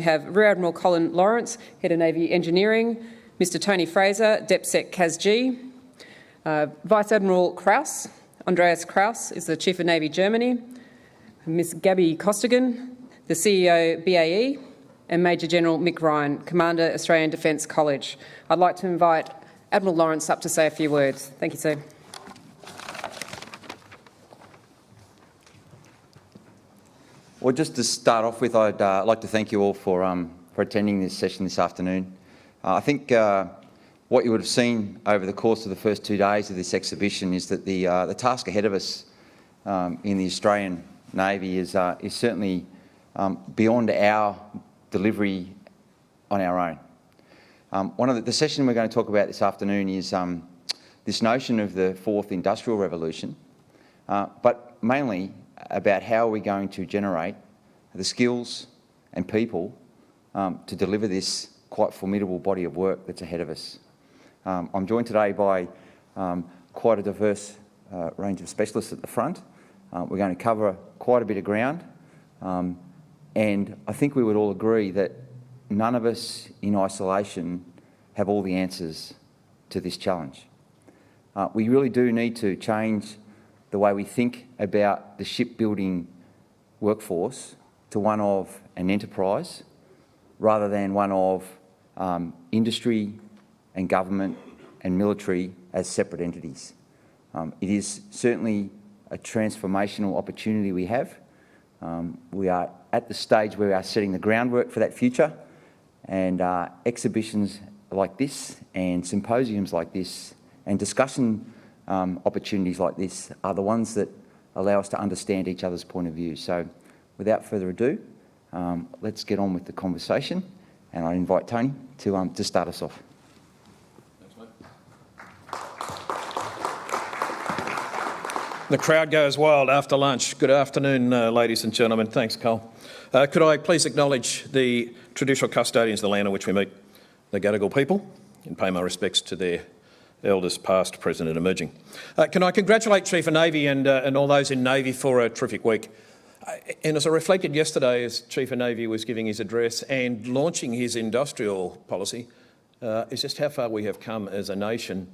have Rear Admiral Colin Lawrence, Head of Navy Engineering, Mr Tony Fraser, DepSec CASG, Vice Admiral Krause, Andreas Krause is the Chief of Navy Germany, Ms Gabby Costigan, the CEO BAE, and Major General Mick Ryan, Commander Australian Defence College. I'd like to invite Admiral Lawrence up to say a few words. Thank you, sir. Well, just to start off with, I'd like to thank you all for attending this session this afternoon. I think what you would have seen over the course of the first 2 days of this exhibition is that the task ahead of us in the Australian Navy is certainly beyond our delivery on our own. One of the session we're going to talk about this afternoon is this notion of the fourth industrial revolution, but mainly about how we're going to generate the skills and people to deliver this quite formidable body of work that's ahead of us. I'm joined today by quite a diverse range of specialists at the front. We're going to cover quite a bit of ground, and I think we would all agree that none of us in isolation have all the answers to this challenge. We really do need to change the way we think about the shipbuilding workforce to one of an enterprise rather than one of industry and government and military as separate entities. It is certainly a transformational opportunity we have. We are at the stage where we are setting the groundwork for that future, and exhibitions like this and symposiums like this and discussion opportunities like this are the ones that allow us to understand each other's point of view. So without further ado, let's get on with the conversation, and I invite Tony to start us off. The crowd goes wild after lunch. Good afternoon, ladies and gentlemen. Thanks, Cole. Could I please acknowledge the traditional custodians of the land on which we meet, the Gadigal people, and pay my respects to their elders past, present and emerging. Can I congratulate Chief of Navy and all those in Navy for a terrific week. And as I reflected yesterday as Chief of Navy was giving his address and launching his industrial policy, is just how far we have come as a nation,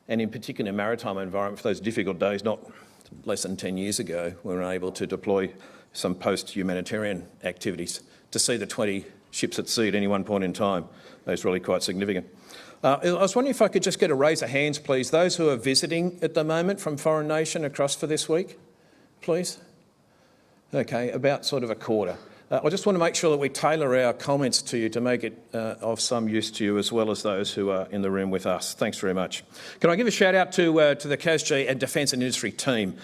and in particular in maritime environment for those difficult days, not less than 10 years ago, we were able to deploy some post-humanitarian activities. To see the 20 ships at sea at any one point in time is really quite significant. I was wondering if I could just get a raise of hands, please. Those who are visiting at the moment from foreign nation across for this week, please. Okay, about sort of a quarter. I just want to make sure that we tailor our comments to you to make it of some use to you as well as those who are in the room with us. Thanks very much. Can I give a shout out to the CASG and Defence and Industry team?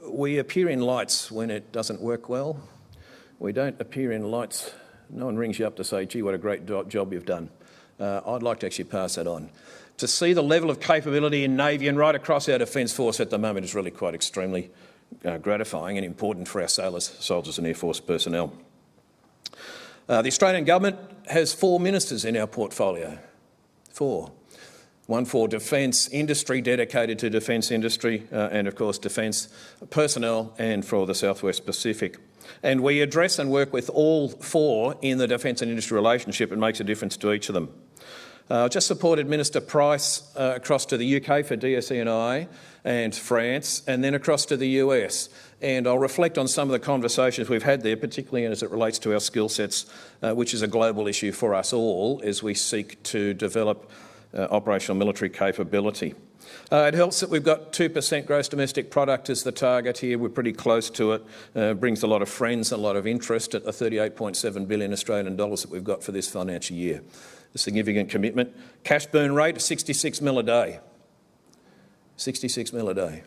We appear in lights when it doesn't work well. We don't appear in lights. No one rings you up to say, gee, what a great job you've done. I'd like to actually pass that on. To see the level of capability in Navy and right across our Defence Force at the moment is really quite extremely gratifying and important for our sailors, soldiers and Air Force personnel. The Australian Government has 4 ministers in our portfolio. 4. One for Defence Industry, dedicated to Defence Industry, and of course Defence Personnel, and for the South West Pacific. And we address and work with all 4 in the Defence and Industry relationship. It makes a difference to each of them. Just supported Minister Price across to the UK for DSE&I and France, and then across to the US. And I'll reflect on some of the conversations we've had there, particularly as it relates to our skill sets, which is a global issue for us all as we seek to develop operational military capability. It helps that we've got 2% gross domestic product as the target here. We're pretty close to it. Brings a lot of friends, a lot of interest at the 38.7 billion Australian dollars that we've got for this financial year. A significant commitment. Cash burn rate, 66 mil a day. 66 mil a day.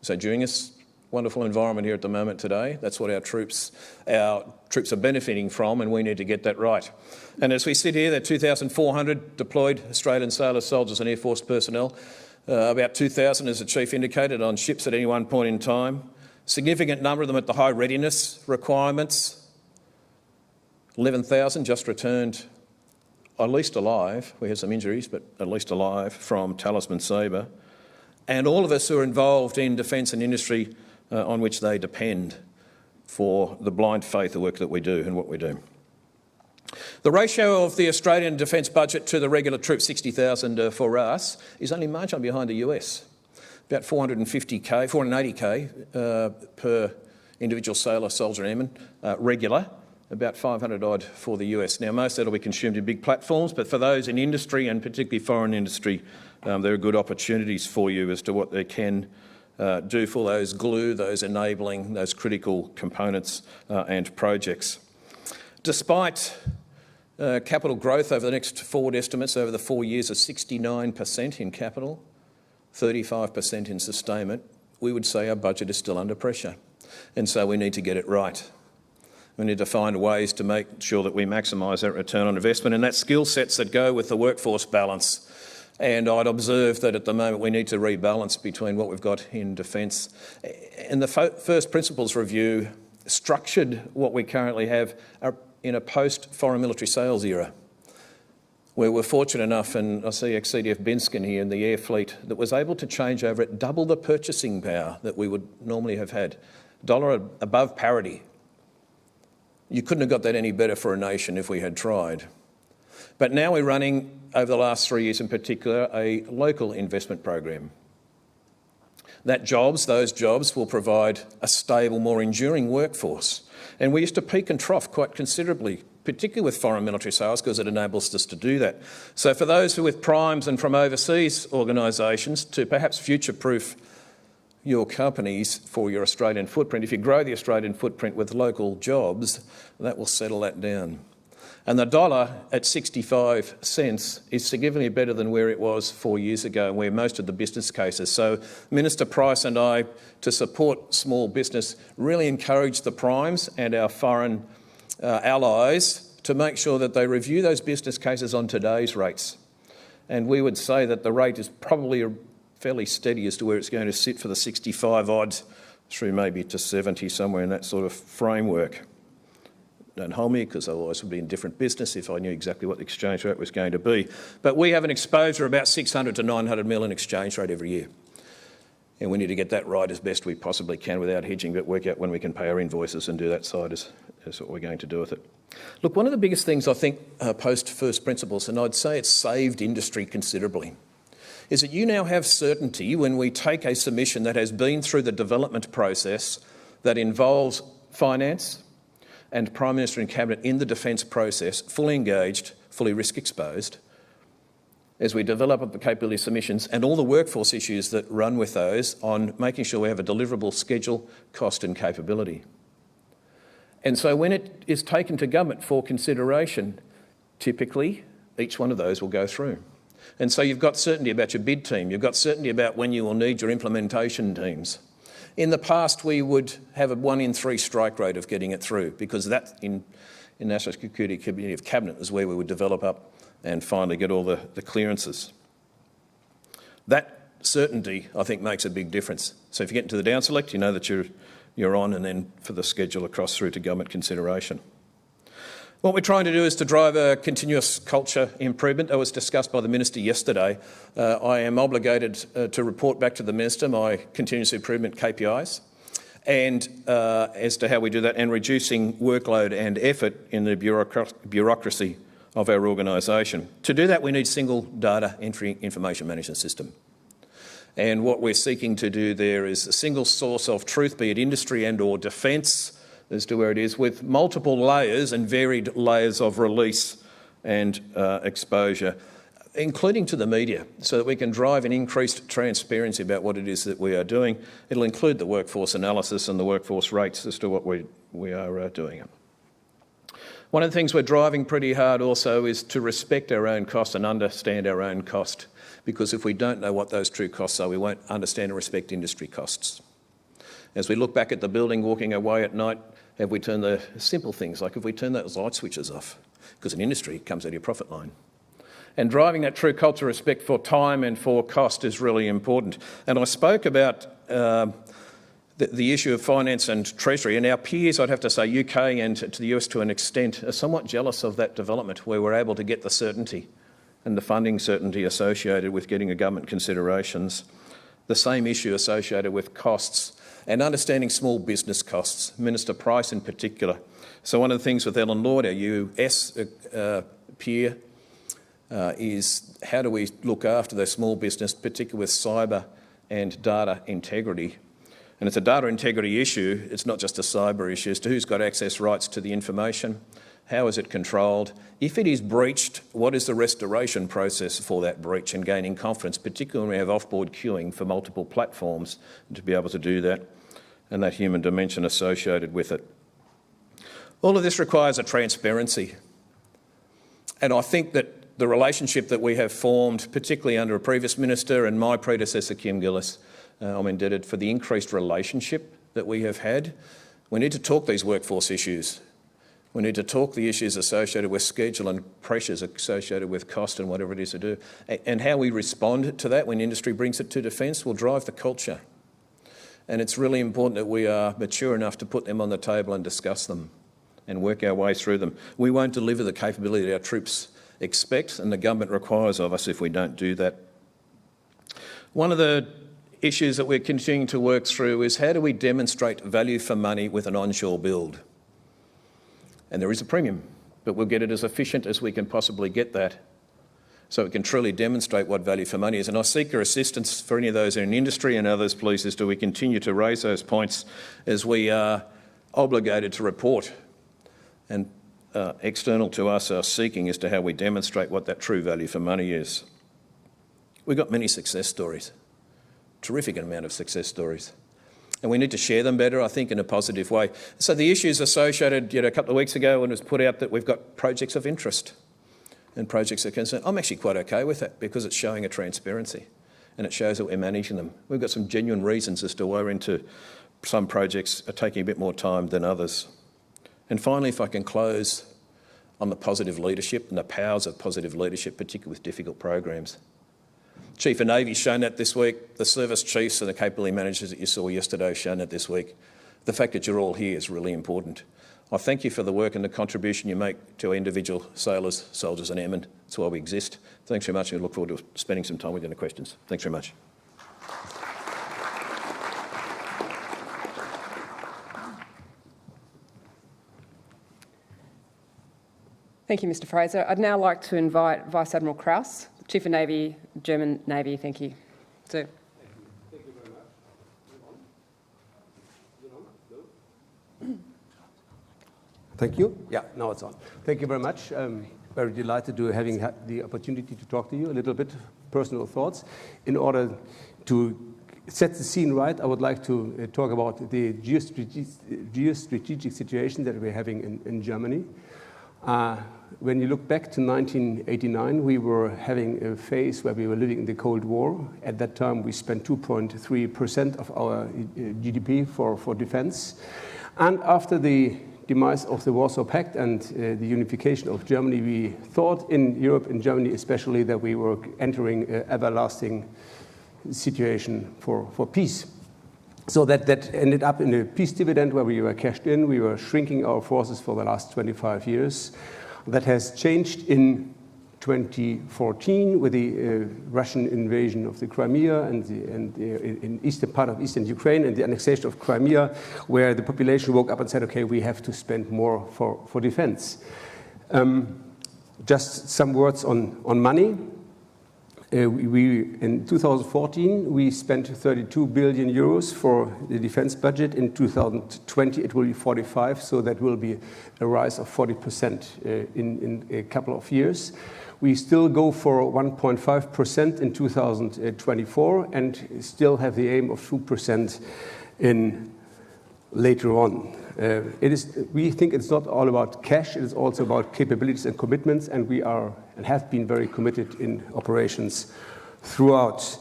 So during this wonderful environment here at the moment today, that's what our troops are benefiting from, and we need to get that right. And as we sit here, there are 2,400 deployed Australian sailors, soldiers and Air Force personnel. About 2,000, as the Chief indicated, on ships at any one point in time. Significant number of them at the high readiness requirements. 11,000 just returned, at least alive. We had some injuries, but at least alive, from Talisman Sabre. And all of us who are involved in Defence and Industry on which they depend for the blind faith of work that we do and what we do. The ratio of the Australian defence budget to the regular troops, 60,000 for us, is only marginally behind the US. About 480k per individual sailor, soldier and airman, regular, about 500 odd for the US. Now, most of that will be consumed in big platforms, but for those in industry and particularly foreign industry, there are good opportunities for you as to what they can do for those glue, those enabling, those critical components and projects. Despite capital growth over the next forward estimates over the 4 years of 69% in capital, 35% in sustainment, we would say our budget is still under pressure. And so we need to get it right. We need to find ways to make sure that we maximise that return on investment, and that skill sets that go with the workforce balance. And I'd observe that at the moment we need to rebalance between what we've got in defence. And the first principles review structured what we currently have in a post-foreign military sales era, where we're fortunate enough, and I see ex-CDF Binskin here in the air fleet, that was able to change over at double the purchasing power that we would normally have had. Dollar above parity. You couldn't have got that any better for a nation if we had tried. But now we're running, over the last 3 years in particular, a local investment program. Those jobs will provide a stable, more enduring workforce. And we used to peak and trough quite considerably, particularly with foreign military sales, because it enables us to do that. So for those who are with primes and from overseas organisations, to perhaps future-proof your companies for your Australian footprint, if you grow the Australian footprint with local jobs, that will settle that down. And the dollar at 65 cents is significantly better than where it was 4 years ago, where most of the business cases. So Minister Price and I, to support small business, really encourage the primes and our foreign allies to make sure that they review those business cases on today's rates. And we would say that the rate is probably fairly steady as to where it's going to sit for the 65 odd through maybe to 70, somewhere in that sort of framework. Don't hold me, because otherwise it would be in different business if I knew exactly what the exchange rate was going to be. But we have an exposure of about 600 to 900 million exchange rate every year. And we need to get that right as best we possibly can without hedging, but work out when we can pay our invoices and do that side is what we're going to do with it. Look, one of the biggest things I think post first principles, and I'd say it's saved industry considerably, is that you now have certainty when we take a submission that has been through the development process that involves finance and Prime Minister and Cabinet in the defence process, fully engaged, fully risk exposed, as we develop up the capability submissions and all the workforce issues that run with those on making sure we have a deliverable schedule, cost and capability. And so when it is taken to government for consideration, typically each one of those will go through. And so you've got certainty about your bid team, you've got certainty about when you will need your implementation teams. In the past, we would have a 1 in 3 strike rate of getting it through, because that in National Security Committee of Cabinet is where we would develop up and finally get all the clearances. That certainty, I think, makes a big difference. So if you get into the down select, you know that you're on, and then for the schedule across through to government consideration. What we're trying to do is to drive a continuous culture improvement. That was discussed by the Minister yesterday. I am obligated to report back to the Minister my continuous improvement KPIs and as to how we do that, and reducing workload and effort in the bureaucracy of our organisation. To do that, we need single data entry information management system. And what we're seeking to do there is a single source of truth, be it industry and or defence, as to where it is, with multiple layers and varied layers of release and exposure, including to the media, so that we can drive an increased transparency about what it is that we are doing. It'll include the workforce analysis and the workforce rates as to what we are doing. One of the things we're driving pretty hard also is to respect our own cost and understand our own cost, because if we don't know what those true costs are, we won't understand and respect industry costs. As we look back at the building, walking away at night, have we turned the simple things, like if we turn those light switches off? Because in industry, it comes out of your profit line. And driving that true culture of respect for time and for cost is really important. And I spoke about the issue of finance and treasury, and our peers, I'd have to say, UK and to the US to an extent, are somewhat jealous of that development, where we're able to get the certainty and the funding certainty associated with getting a government considerations. The same issue associated with costs. and understanding small business costs, Minister Price in particular. So one of the things with Ellen Lord, our US peer, is how do we look after those small business, particularly with cyber and data integrity. And it's a data integrity issue, it's not just a cyber issue, as to who's got access rights to the information, how is it controlled. If it is breached, what is the restoration process for that breach and gaining confidence, particularly when we have off-board queuing for multiple platforms, to be able to do that, and that human dimension associated with it. All of this requires a transparency. And I think that the relationship that we have formed, particularly under a previous minister and my predecessor, Kim Gillis, I'm indebted for the increased relationship that we have had. We need to talk these workforce issues. We need to talk the issues associated with schedule and pressures associated with cost and whatever it is to do. And how we respond to that when industry brings it to defence will drive the culture. And it's really important that we are mature enough to put them on the table and discuss them and work our way through them. We won't deliver the capability that our troops expect and the government requires of us if we don't do that. One of the issues that we're continuing to work through is how do we demonstrate value for money with an onshore build? And there is a premium, but we'll get it as efficient as we can possibly get that so we can truly demonstrate what value for money is. And I seek your assistance for any of those in industry and others, please, as do we continue to raise those points as we are obligated to report and external to us are seeking as to how we demonstrate what that true value for money is. We've got many success stories, terrific amount of success stories. And we need to share them better, I think, in a positive way. So the issues associated, a couple of weeks ago when it was put out that we've got projects of interest and projects of concern, I'm actually quite okay with that because it's showing a transparency and it shows that we're managing them. We've got some genuine reasons as to why we're into some projects are taking a bit more time than others. And finally, if I can close on the positive leadership and the powers of positive leadership, particularly with difficult programs. Chief of Navy's shown that this week. The service chiefs and the capability managers that you saw yesterday have shown that this week. The fact that you're all here is really important. I thank you for the work and the contribution you make to our individual sailors, soldiers and airmen. That's why we exist. Thanks very much and I look forward to spending some time with you in the questions. Thanks very much. Thank you, Mr. Fraser. I'd now like to invite Vice Admiral Krause, Chief of Navy, German Navy. Thank you. Sir. Thank you very much. Thank you. Yeah, now it's on. Thank you very much. I'm very delighted to having the opportunity to talk to you. A little bit personal thoughts. In order to set the scene right, I would like to talk about the geostrategic situation that we're having in Germany. When you look back to 1989, we were having a phase where we were living in the Cold War. At that time, we spent 2.3% of our GDP for defense. And after the demise of the Warsaw Pact and the unification of Germany, we thought in Europe, in Germany especially, that we were entering an everlasting situation for peace. So that ended up in a peace dividend where we were cashed in. We were shrinking our forces for the last 25 years. That has changed in 2014 with the Russian invasion of the Crimea and in eastern part of eastern Ukraine and the annexation of Crimea, where the population woke up and said, okay, we have to spend more for defense. Just some words on money. In 2014, we spent 32 billion euros for the defense budget. In 2020, it will be 45, so that will be a rise of 40% in a couple of years. We still go for 1.5% in 2024 and still have the aim of 2% later on. We think it's not all about cash, it is also about capabilities and commitments, and we are and have been very committed in operations throughout.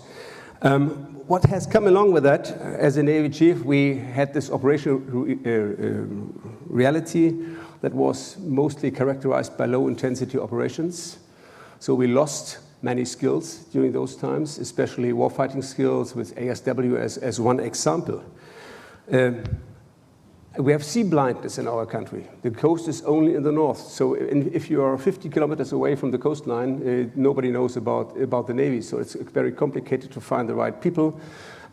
What has come along with that, as a Navy chief, we had this operational reality that was mostly characterized by low-intensity operations. So we lost many skills during those times, especially warfighting skills with ASW as one example. We have sea blindness in our country. The coast is only in the north. So if you are 50 kilometers away from the coastline, nobody knows about the Navy. So it's very complicated to find the right people.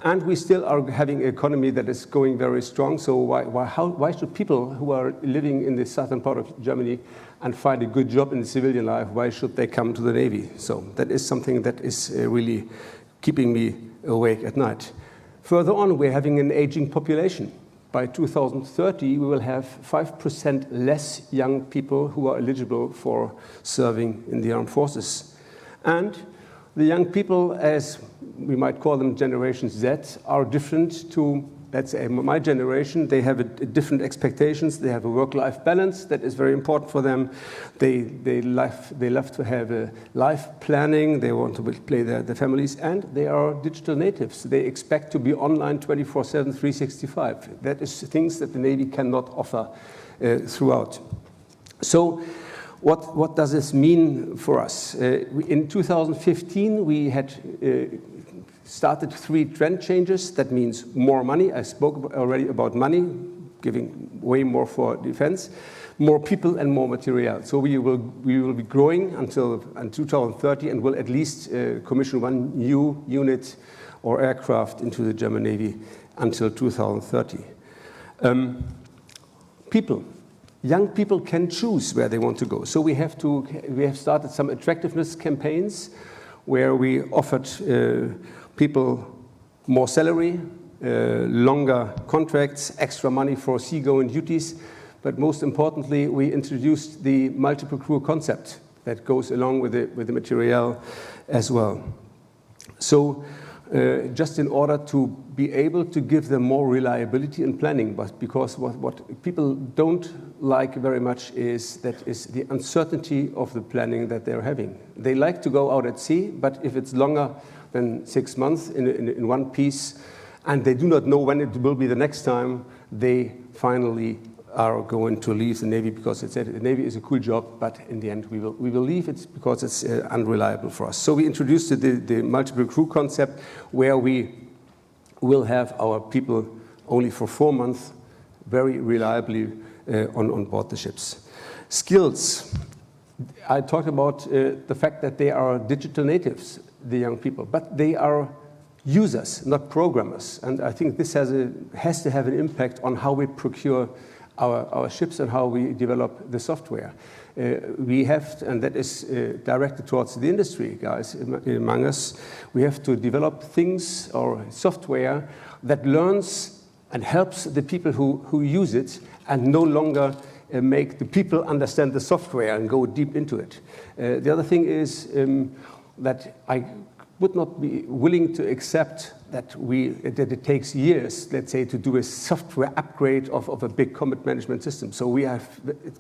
And we still are having an economy that is going very strong. So why should people who are living in the southern part of Germany and find a good job in the civilian life, why should they come to the Navy? So that is something that is really keeping me awake at night. Further on, we're having an aging population. By 2030, we will have 5% less young people who are eligible for serving in the armed forces. And the young people, as we might call them Generation Z, are different to, let's say, my generation. They have different expectations. They have a work-life balance that is very important for them. They love to have a life planning. They want to play their families, and they are digital natives. They expect to be online 24/7, 365. That is things that the Navy cannot offer throughout. So what does this mean for us? In 2015, we had started 3 trend changes. That means more money. I spoke already about money, giving way more for defense, more people and more material. So we will be growing until 2030 and will at least commission 1 new unit or aircraft into the German Navy until 2030. People. Young people can choose where they want to go. So we have started some attractiveness campaigns where we offered people more salary, longer contracts, extra money for seagoing duties, but most importantly, we introduced the multiple crew concept that goes along with the material as well. So just in order to be able to give them more reliability in planning, but because what people don't like very much is the uncertainty of the planning that they're having. They like to go out at sea, but if it's longer than 6 months in one piece, and they do not know when it will be the next time, they finally are going to leave the Navy because the Navy is a cool job, but in the end we will leave it because it's unreliable for us. So we introduced the multiple crew concept where we will have our people only for 4 months very reliably on board the ships. Skills. I talked about the fact that they are digital natives, the young people, but they are users, not programmers. And I think this has to have an impact on how we procure our ships and how we develop the software. We have, and that is directed towards the industry guys among us, we have to develop things or software that learns and helps the people who use it and no longer make the people understand the software and go deep into it. The other thing is that I would not be willing to accept that it takes years, let's say, to do a software upgrade of a big combat management system. So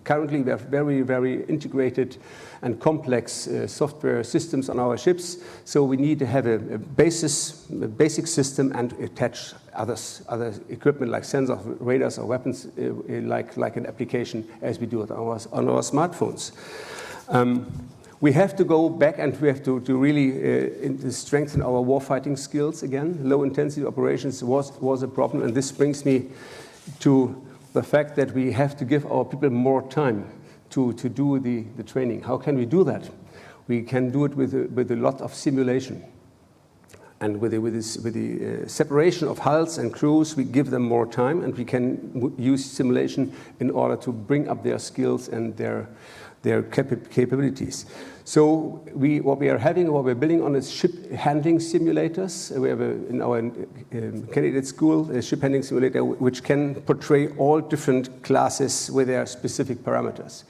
currently we have very, very integrated and complex software systems on our ships. So we need to have a basic system and attach other equipment like sensors, radars, or weapons, like an application as we do it on our smartphones. We have to go back and we have to really strengthen our warfighting skills again. Low-intensity operations was a problem, and this brings me to the fact that we have to give our people more time to do the training. How can we do that? We can do it with a lot of simulation. And with the separation of hulls and crews, we give them more time, and we can use simulation in order to bring up their skills and their capabilities. So what we're building on is ship handling simulators. We have in our candidate school a ship handling simulator which can portray all different classes with their specific parameters.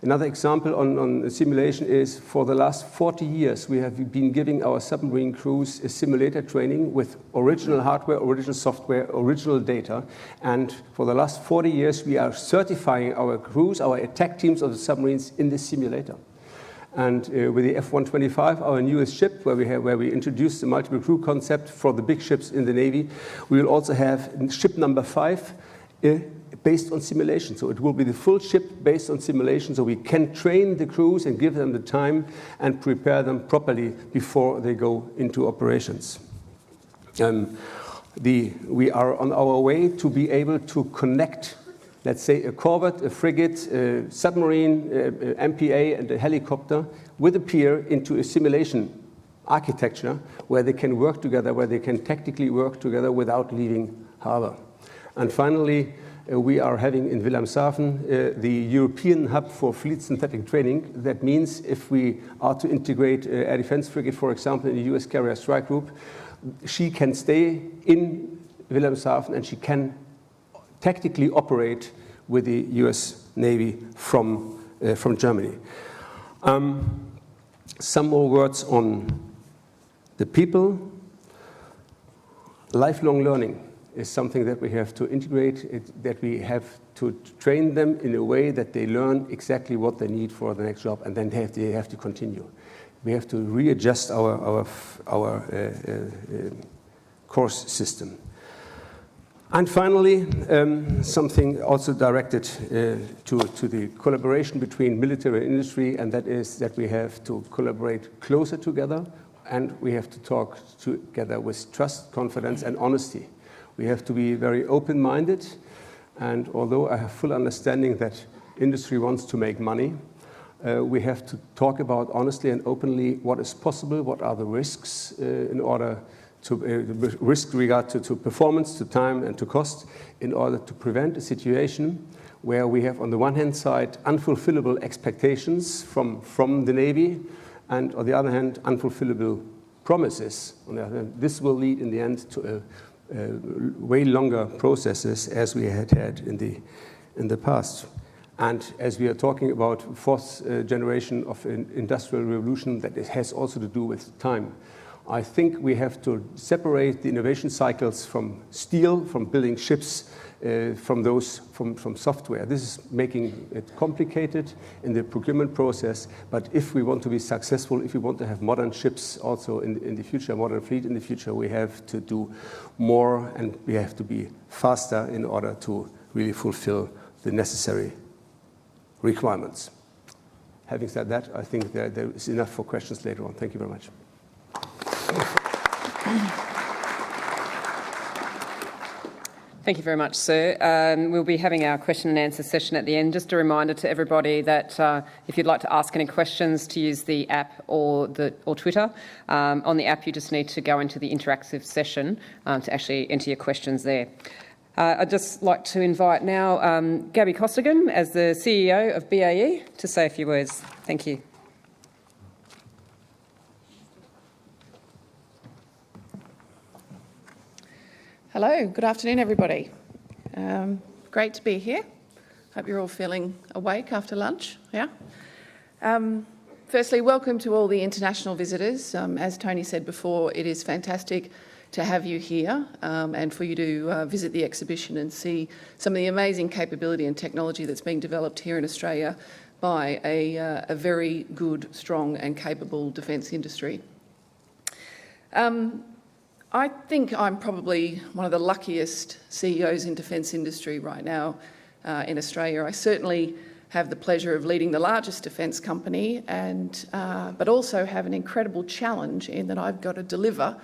Another example on simulation is for the last 40 years we have been giving our submarine crews a simulator training with original hardware, original software, original data. And for the last 40 years we are certifying our crews, our attack teams of the submarines in this simulator. And with the F-125, our newest ship, where we introduced the multiple crew concept for the big ships in the Navy, we will also have ship number 5 based on simulation. So it will be the full ship based on simulation, so we can train the crews and give them the time and prepare them properly before they go into operations. We are on our way to be able to connect, let's say, a corvette, a frigate, a submarine, MPA, and a helicopter with a pier into a simulation architecture where they can work together, where they can tactically work together without leaving harbor. And finally, we are having in Wilhelmshaven the European hub for fleet synthetic training. That means if we are to integrate air defense frigate, for example, in the US carrier strike group, she can stay in Wilhelmshaven and she can tactically operate with the US Navy from Germany. Some more words on the people. Lifelong learning is something that we have to integrate, that we have to train them in a way that they learn exactly what they need for the next job, and then they have to continue. We have to readjust our course system. And finally, something also directed to the collaboration between military and industry, and that is that we have to collaborate closer together, and we have to talk together with trust, confidence, and honesty. We have to be very open-minded, and although I have full understanding that industry wants to make money, we have to talk about honestly and openly what is possible, what are the risks in order to risk regard to performance, to time, and to cost, in order to prevent a situation where we have, on the one hand side, unfulfillable expectations from the Navy, and on the other hand, unfulfillable promises. On the other hand, this will lead in the end to way longer processes as we had in the past. And as we are talking about fourth generation of industrial revolution, that it has also to do with time. I think we have to separate the innovation cycles from steel, from building ships, from software. This is making it complicated in the procurement process, but if we want to be successful, if we want to have modern ships also in the future, modern fleet in the future, we have to do more and we have to be faster in order to really fulfill the necessary requirements. Having said that, I think there is enough for questions later on. Thank you very much. Thank you very much, sir. We'll be having our question and answer session at the end. Just a reminder to everybody that if you'd like to ask any questions, to use the app or Twitter. On the app, you just need to go into the interactive session to actually enter your questions there. I'd just like to invite now Gabby Costigan, as the CEO of BAE, to say a few words. Thank you. Hello, good afternoon, everybody. Great to be here. Hope you're all feeling awake after lunch, yeah? Firstly, welcome to all the international visitors. As Tony said before, it is fantastic to have you here and for you to visit the exhibition and see some of the amazing capability and technology that's being developed here in Australia by a very good, strong and capable defence industry. I think I'm probably one of the luckiest CEOs in defence industry right now in Australia. I certainly have the pleasure of leading the largest defence company, but also have an incredible challenge in that I've got to deliver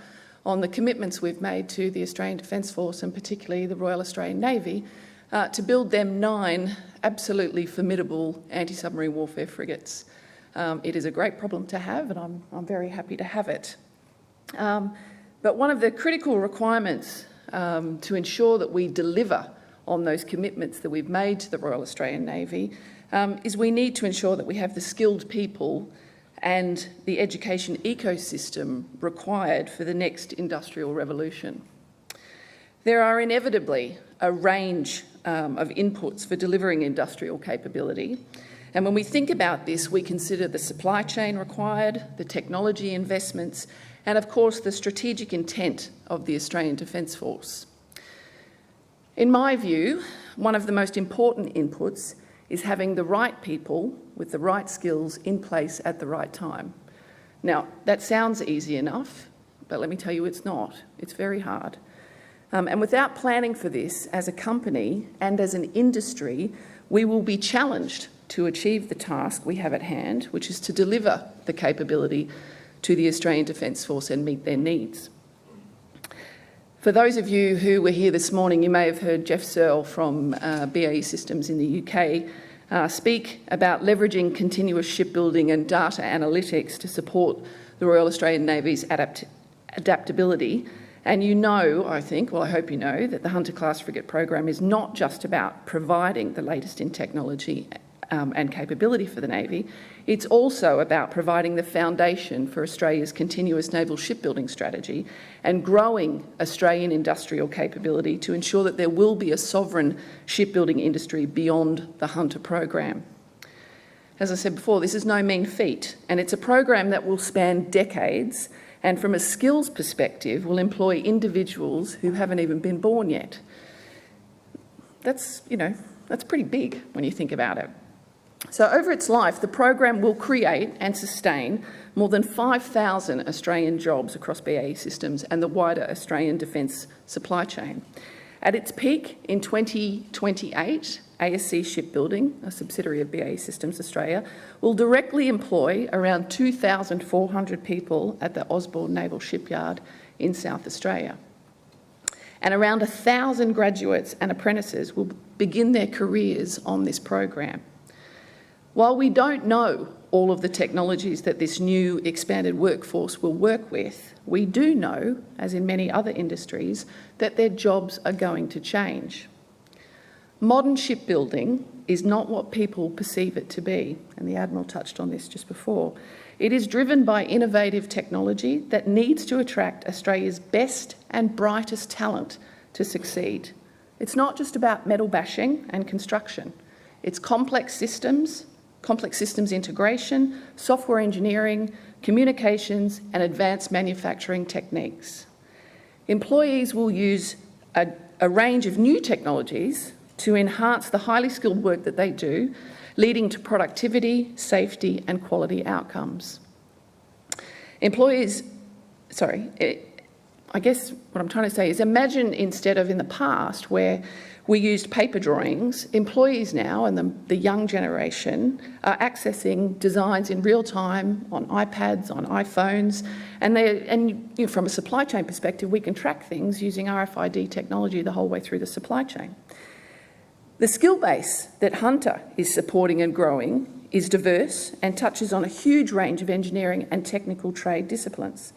on the commitments we've made to the Australian Defence Force and particularly the Royal Australian Navy to build them 9 absolutely formidable anti-submarine warfare frigates. It is a great problem to have, and I'm very happy to have it. But one of the critical requirements to ensure that we deliver on those commitments that we've made to the Royal Australian Navy is we need to ensure that we have the skilled people and the education ecosystem required for the next industrial revolution. There are inevitably a range of inputs for delivering industrial capability. And when we think about this, we consider the supply chain required, the technology investments, and of course the strategic intent of the Australian Defence Force. In my view, one of the most important inputs is having the right people with the right skills in place at the right time. Now, that sounds easy enough, but let me tell you it's not. It's very hard. And without planning for this as a company and as an industry, we will be challenged to achieve the task we have at hand, which is to deliver the capability to the Australian Defence Force and meet their needs. For those of you who were here this morning, you may have heard Jeff Searle from BAE Systems in the UK speak about leveraging continuous shipbuilding and data analytics to support the Royal Australian Navy's adaptability. And you know, I think, well, I hope you know, that the Hunter-class frigate program is not just about providing the latest in technology and capability for the Navy. It's also about providing the foundation for Australia's continuous naval shipbuilding strategy and growing Australian industrial capability to ensure that there will be a sovereign shipbuilding industry beyond the Hunter program. As I said before, this is no mean feat, and it's a program that will span decades and from a skills perspective will employ individuals who haven't even been born yet. That's pretty big when you think about it. So over its life, the program will create and sustain more than 5,000 Australian jobs across BAE Systems and the wider Australian defence supply chain. At its peak in 2028, ASC Shipbuilding, a subsidiary of BAE Systems Australia, will directly employ around 2,400 people at the Osborne Naval Shipyard in South Australia. And around 1,000 graduates and apprentices will begin their careers on this program. While we don't know all of the technologies that this new expanded workforce will work with, we do know, as in many other industries, that their jobs are going to change. Modern shipbuilding is not what people perceive it to be, and the Admiral touched on this just before. It is driven by innovative technology that needs to attract Australia's best and brightest talent to succeed. It's not just about metal bashing and construction. It's complex systems integration, software engineering, communications, and advanced manufacturing techniques. Employees will use a range of new technologies to enhance the highly skilled work that they do, leading to productivity, safety, and quality outcomes. I guess what I'm trying to say is imagine instead of in the past where we used paper drawings, employees now and the young generation are accessing designs in real time on iPads, on iPhones, and from a supply chain perspective, we can track things using RFID technology the whole way through the supply chain. The skill base that Hunter is supporting and growing is diverse and touches on a huge range of engineering and technical trade disciplines.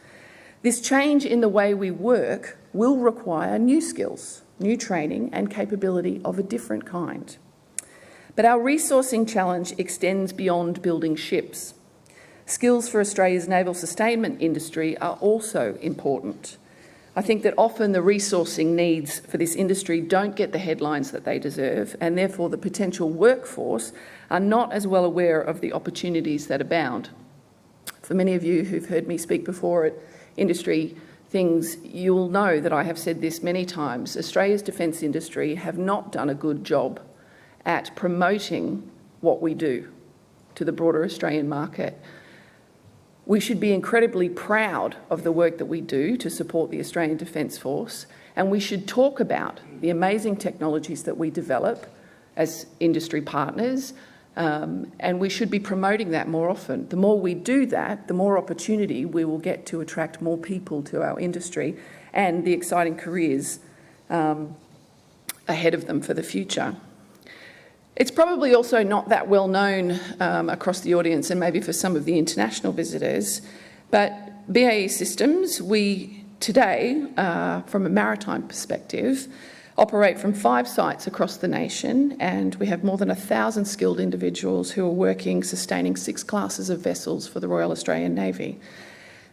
This change in the way we work will require new skills, new training and capability of a different kind. But our resourcing challenge extends beyond building ships. Skills for Australia's naval sustainment industry are also important. I think that often the resourcing needs for this industry don't get the headlines that they deserve, and therefore the potential workforce are not as well aware of the opportunities that abound. For many of you who've heard me speak before at industry things, you'll know that I have said this many times. Australia's defence industry have not done a good job at promoting what we do to the broader Australian market. We should be incredibly proud of the work that we do to support the Australian Defence Force, and we should talk about the amazing technologies that we develop as industry partners, and we should be promoting that more often. The more we do that, the more opportunity we will get to attract more people to our industry and the exciting careers ahead of them for the future. It's probably also not that well known across the audience and maybe for some of the international visitors, but BAE Systems, we today, from a maritime perspective, operate from 5 sites across the nation, and we have more than 1,000 skilled individuals who are working sustaining 6 classes of vessels for the Royal Australian Navy.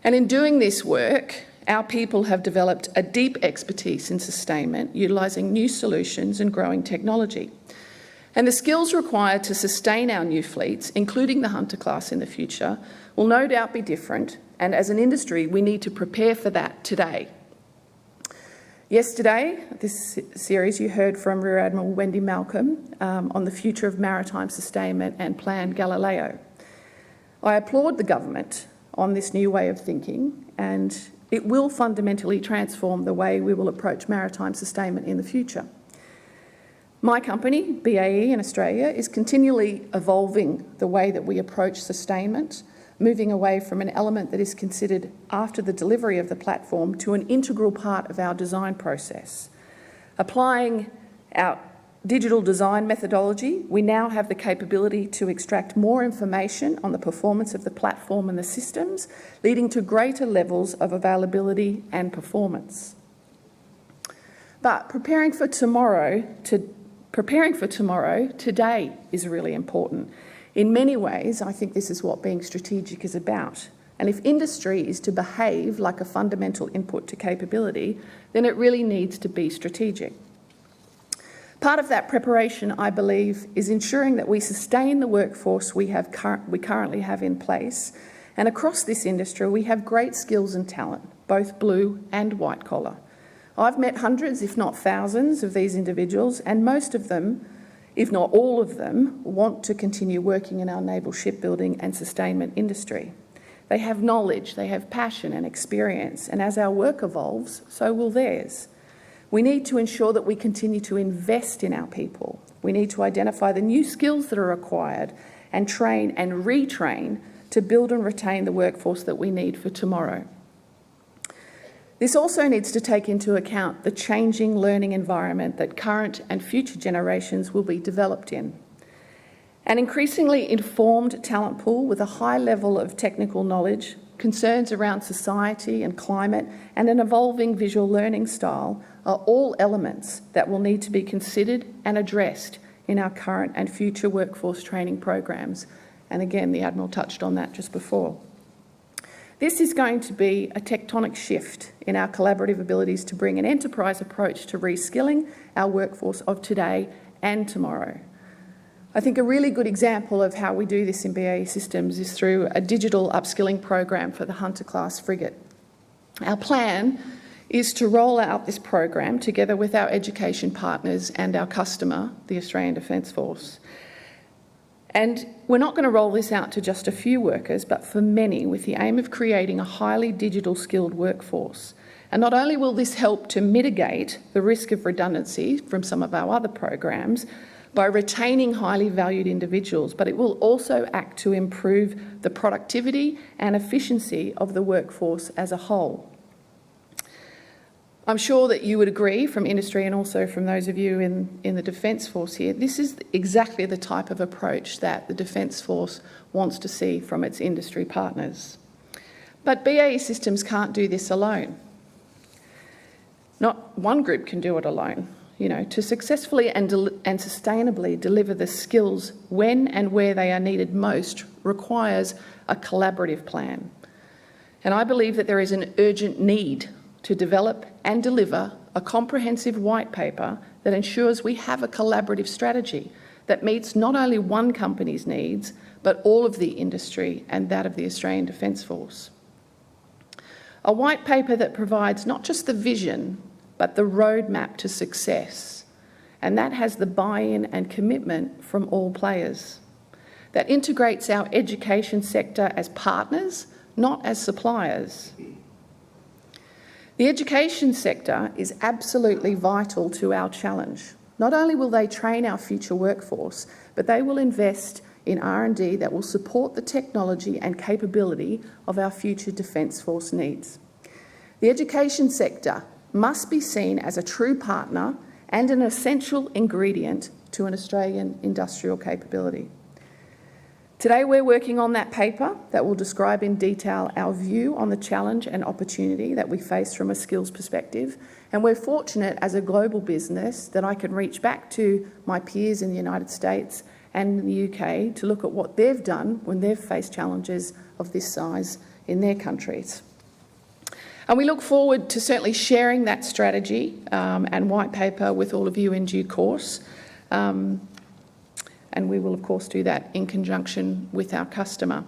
And in doing this work, our people have developed a deep expertise in sustainment, utilising new solutions and growing technology. And the skills required to sustain our new fleets, including the Hunter class in the future, will no doubt be different, and as an industry, we need to prepare for that today. Yesterday, this series, you heard from Rear Admiral Wendy Malcolm on the future of maritime sustainment and Plan Galileo. I applaud the government on this new way of thinking, and it will fundamentally transform the way we will approach maritime sustainment in the future. My company, BAE in Australia, is continually evolving the way that we approach sustainment, moving away from an element that is considered after the delivery of the platform to an integral part of our design process. Applying digital design methodology, we now have the capability to extract more information on the performance of the platform and the systems, leading to greater levels of availability and performance. But preparing for tomorrow, today is really important. In many ways, I think this is what being strategic is about. And if industry is to behave like a fundamental input to capability, then it really needs to be strategic. Part of that preparation, I believe, is ensuring that we sustain the workforce we currently have in place. And across this industry, we have great skills and talent, both blue and white collar. I've met hundreds, if not thousands, of these individuals, and most of them, if not all of them, want to continue working in our naval shipbuilding and sustainment industry. They have knowledge, they have passion and experience, and as our work evolves, so will theirs. We need to ensure that we continue to invest in our people. We need to identify the new skills that are required and train and retrain to build and retain the workforce that we need for tomorrow. This also needs to take into account the changing learning environment that current and future generations will be developed in. An increasingly informed talent pool with a high level of technical knowledge, concerns around society and climate, and an evolving visual learning style are all elements that will need to be considered and addressed in our current and future workforce training programs. And again, the Admiral touched on that just before. This is going to be a tectonic shift in our collaborative abilities to bring an enterprise approach to reskilling our workforce of today and tomorrow. I think a really good example of how we do this in BAE Systems is through a digital upskilling program for the Hunter-class frigate. Our plan is to roll out this program together with our education partners and our customer, the Australian Defence Force. And we're not going to roll this out to just a few workers, but for many, with the aim of creating a highly digital skilled workforce. And not only will this help to mitigate the risk of redundancy from some of our other programs, by retaining highly valued individuals, but it will also act to improve the productivity and efficiency of the workforce as a whole. I'm sure that you would agree from industry and also from those of you in the Defence Force here, this is exactly the type of approach that the Defence Force wants to see from its industry partners. But BAE Systems can't do this alone. Not one group can do it alone. You know, to successfully and sustainably deliver the skills when and where they are needed most requires a collaborative plan. And I believe that there is an urgent need to develop and deliver a comprehensive white paper that ensures we have a collaborative strategy that meets not only one company's needs, but all of the industry and that of the Australian Defence Force. A white paper that provides not just the vision, but the roadmap to success. And that has the buy-in and commitment from all players. That integrates our education sector as partners, not as suppliers. The education sector is absolutely vital to our challenge. Not only will they train our future workforce, but they will invest in R&D that will support the technology and capability of our future Defence Force needs. The education sector must be seen as a true partner and an essential ingredient to an Australian industrial capability. Today we're working on that paper that will describe in detail our view on the challenge and opportunity that we face from a skills perspective, and we're fortunate as a global business that I can reach back to my peers in the United States and in the UK to look at what they've done when they've faced challenges of this size in their countries. And we look forward to certainly sharing that strategy and white paper with all of you in due course. And we will, of course, do that in conjunction with our customer.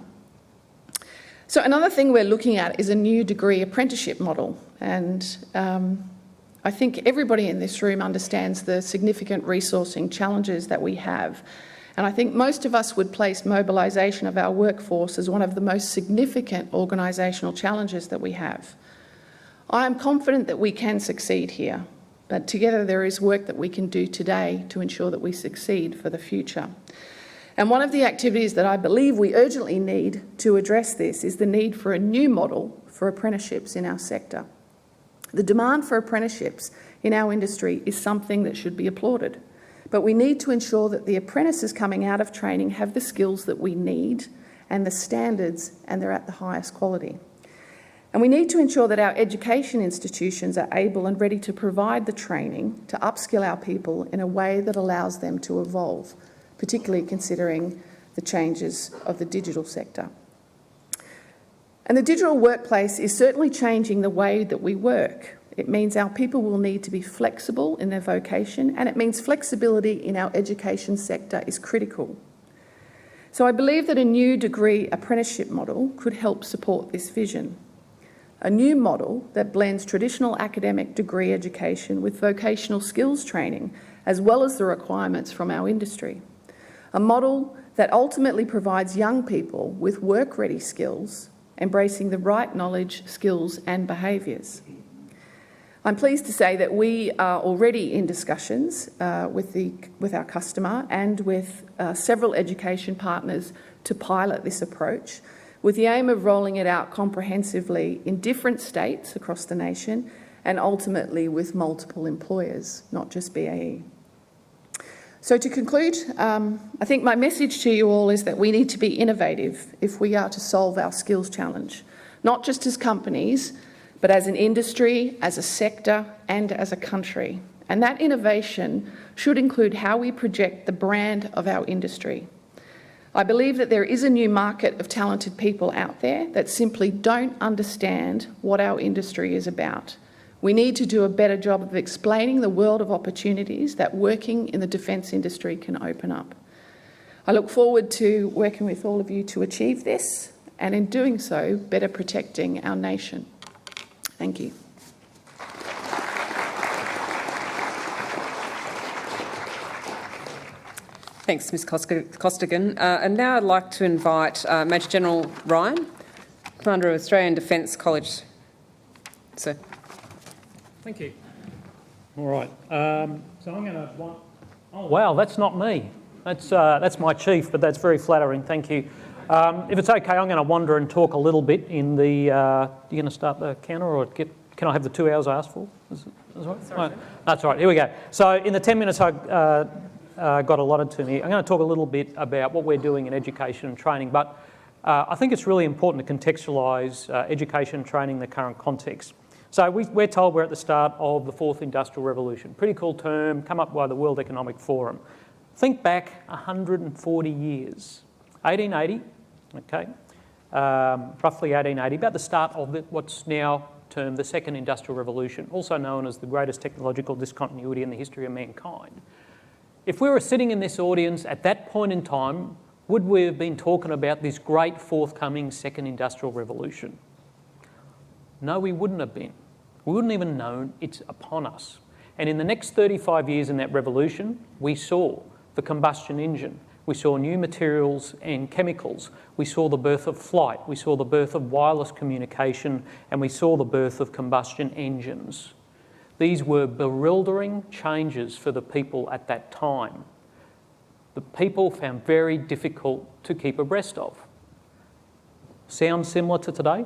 So another thing we're looking at is a new degree apprenticeship model. And I think everybody in this room understands the significant resourcing challenges that we have. And I think most of us would place mobilisation of our workforce as one of the most significant organisational challenges that we have. I am confident that we can succeed here, but together there is work that we can do today to ensure that we succeed for the future. And one of the activities that I believe we urgently need to address this is the need for a new model for apprenticeships in our sector. The demand for apprenticeships in our industry is something that should be applauded, But we need to ensure that the apprentices coming out of training have the skills that we need and the standards, and they're at the highest quality. And we need to ensure that our education institutions are able and ready to provide the training to upskill our people in a way that allows them to evolve, particularly considering the changes of the digital sector. And the digital workplace is certainly changing the way that we work. It means our people will need to be flexible in their vocation, and it means flexibility in our education sector is critical. So I believe that a new degree apprenticeship model could help support this vision. A new model that blends traditional academic degree education with vocational skills training, as well as the requirements from our industry. A model that ultimately provides young people with work-ready skills, embracing the right knowledge, skills and behaviours. I'm pleased to say that we are already in discussions with our customer and with several education partners to pilot this approach, with the aim of rolling it out comprehensively in different states across the nation and ultimately with multiple employers, not just BAE. So to conclude, I think my message to you all is that we need to be innovative if we are to solve our skills challenge, not just as companies, but as an industry, as a sector, and as a country. And that innovation should include how we project the brand of our industry. I believe that there is a new market of talented people out there that simply don't understand what our industry is about. We need to do a better job of explaining the world of opportunities that working in the defence industry can open up. I look forward to working with all of you to achieve this, and in doing so, better protecting our nation. Thank you. Thanks, Ms Costigan. And now I'd like to invite Major General Ryan, Commander of Australian Defence College. Sir. Thank you. All right. So I'm going to want... Oh, wow, that's not me. That's my chief, but that's very flattering. Thank you. If it's okay, I'm going to wander and talk a little bit in the... you're going to start the counter, or can I have the 2 hours I asked for? Is that right? Sorry, that's all right. Here we go. So in the 10 minutes I got allotted to me, I'm going to talk a little bit about what we're doing in education and training, but I think it's really important to contextualise education and training in the current context. So we're told we're at the start of the fourth industrial revolution. Pretty cool term, come up by the World Economic Forum. Think back 140 years. 1880, okay, roughly 1880, about the start of what's now termed the second industrial revolution, also known as the greatest technological discontinuity in the history of mankind. If we were sitting in this audience at that point in time, would we have been talking about this great forthcoming second industrial revolution? No, we wouldn't have been. We wouldn't even known it's upon us. And in the next 35 years in that revolution, we saw the combustion engine. We saw new materials and chemicals. We saw the birth of flight. We saw the birth of wireless communication, and we saw the birth of combustion engines. These were bewildering changes for the people at that time. The people found very difficult to keep abreast of. Sounds similar to today?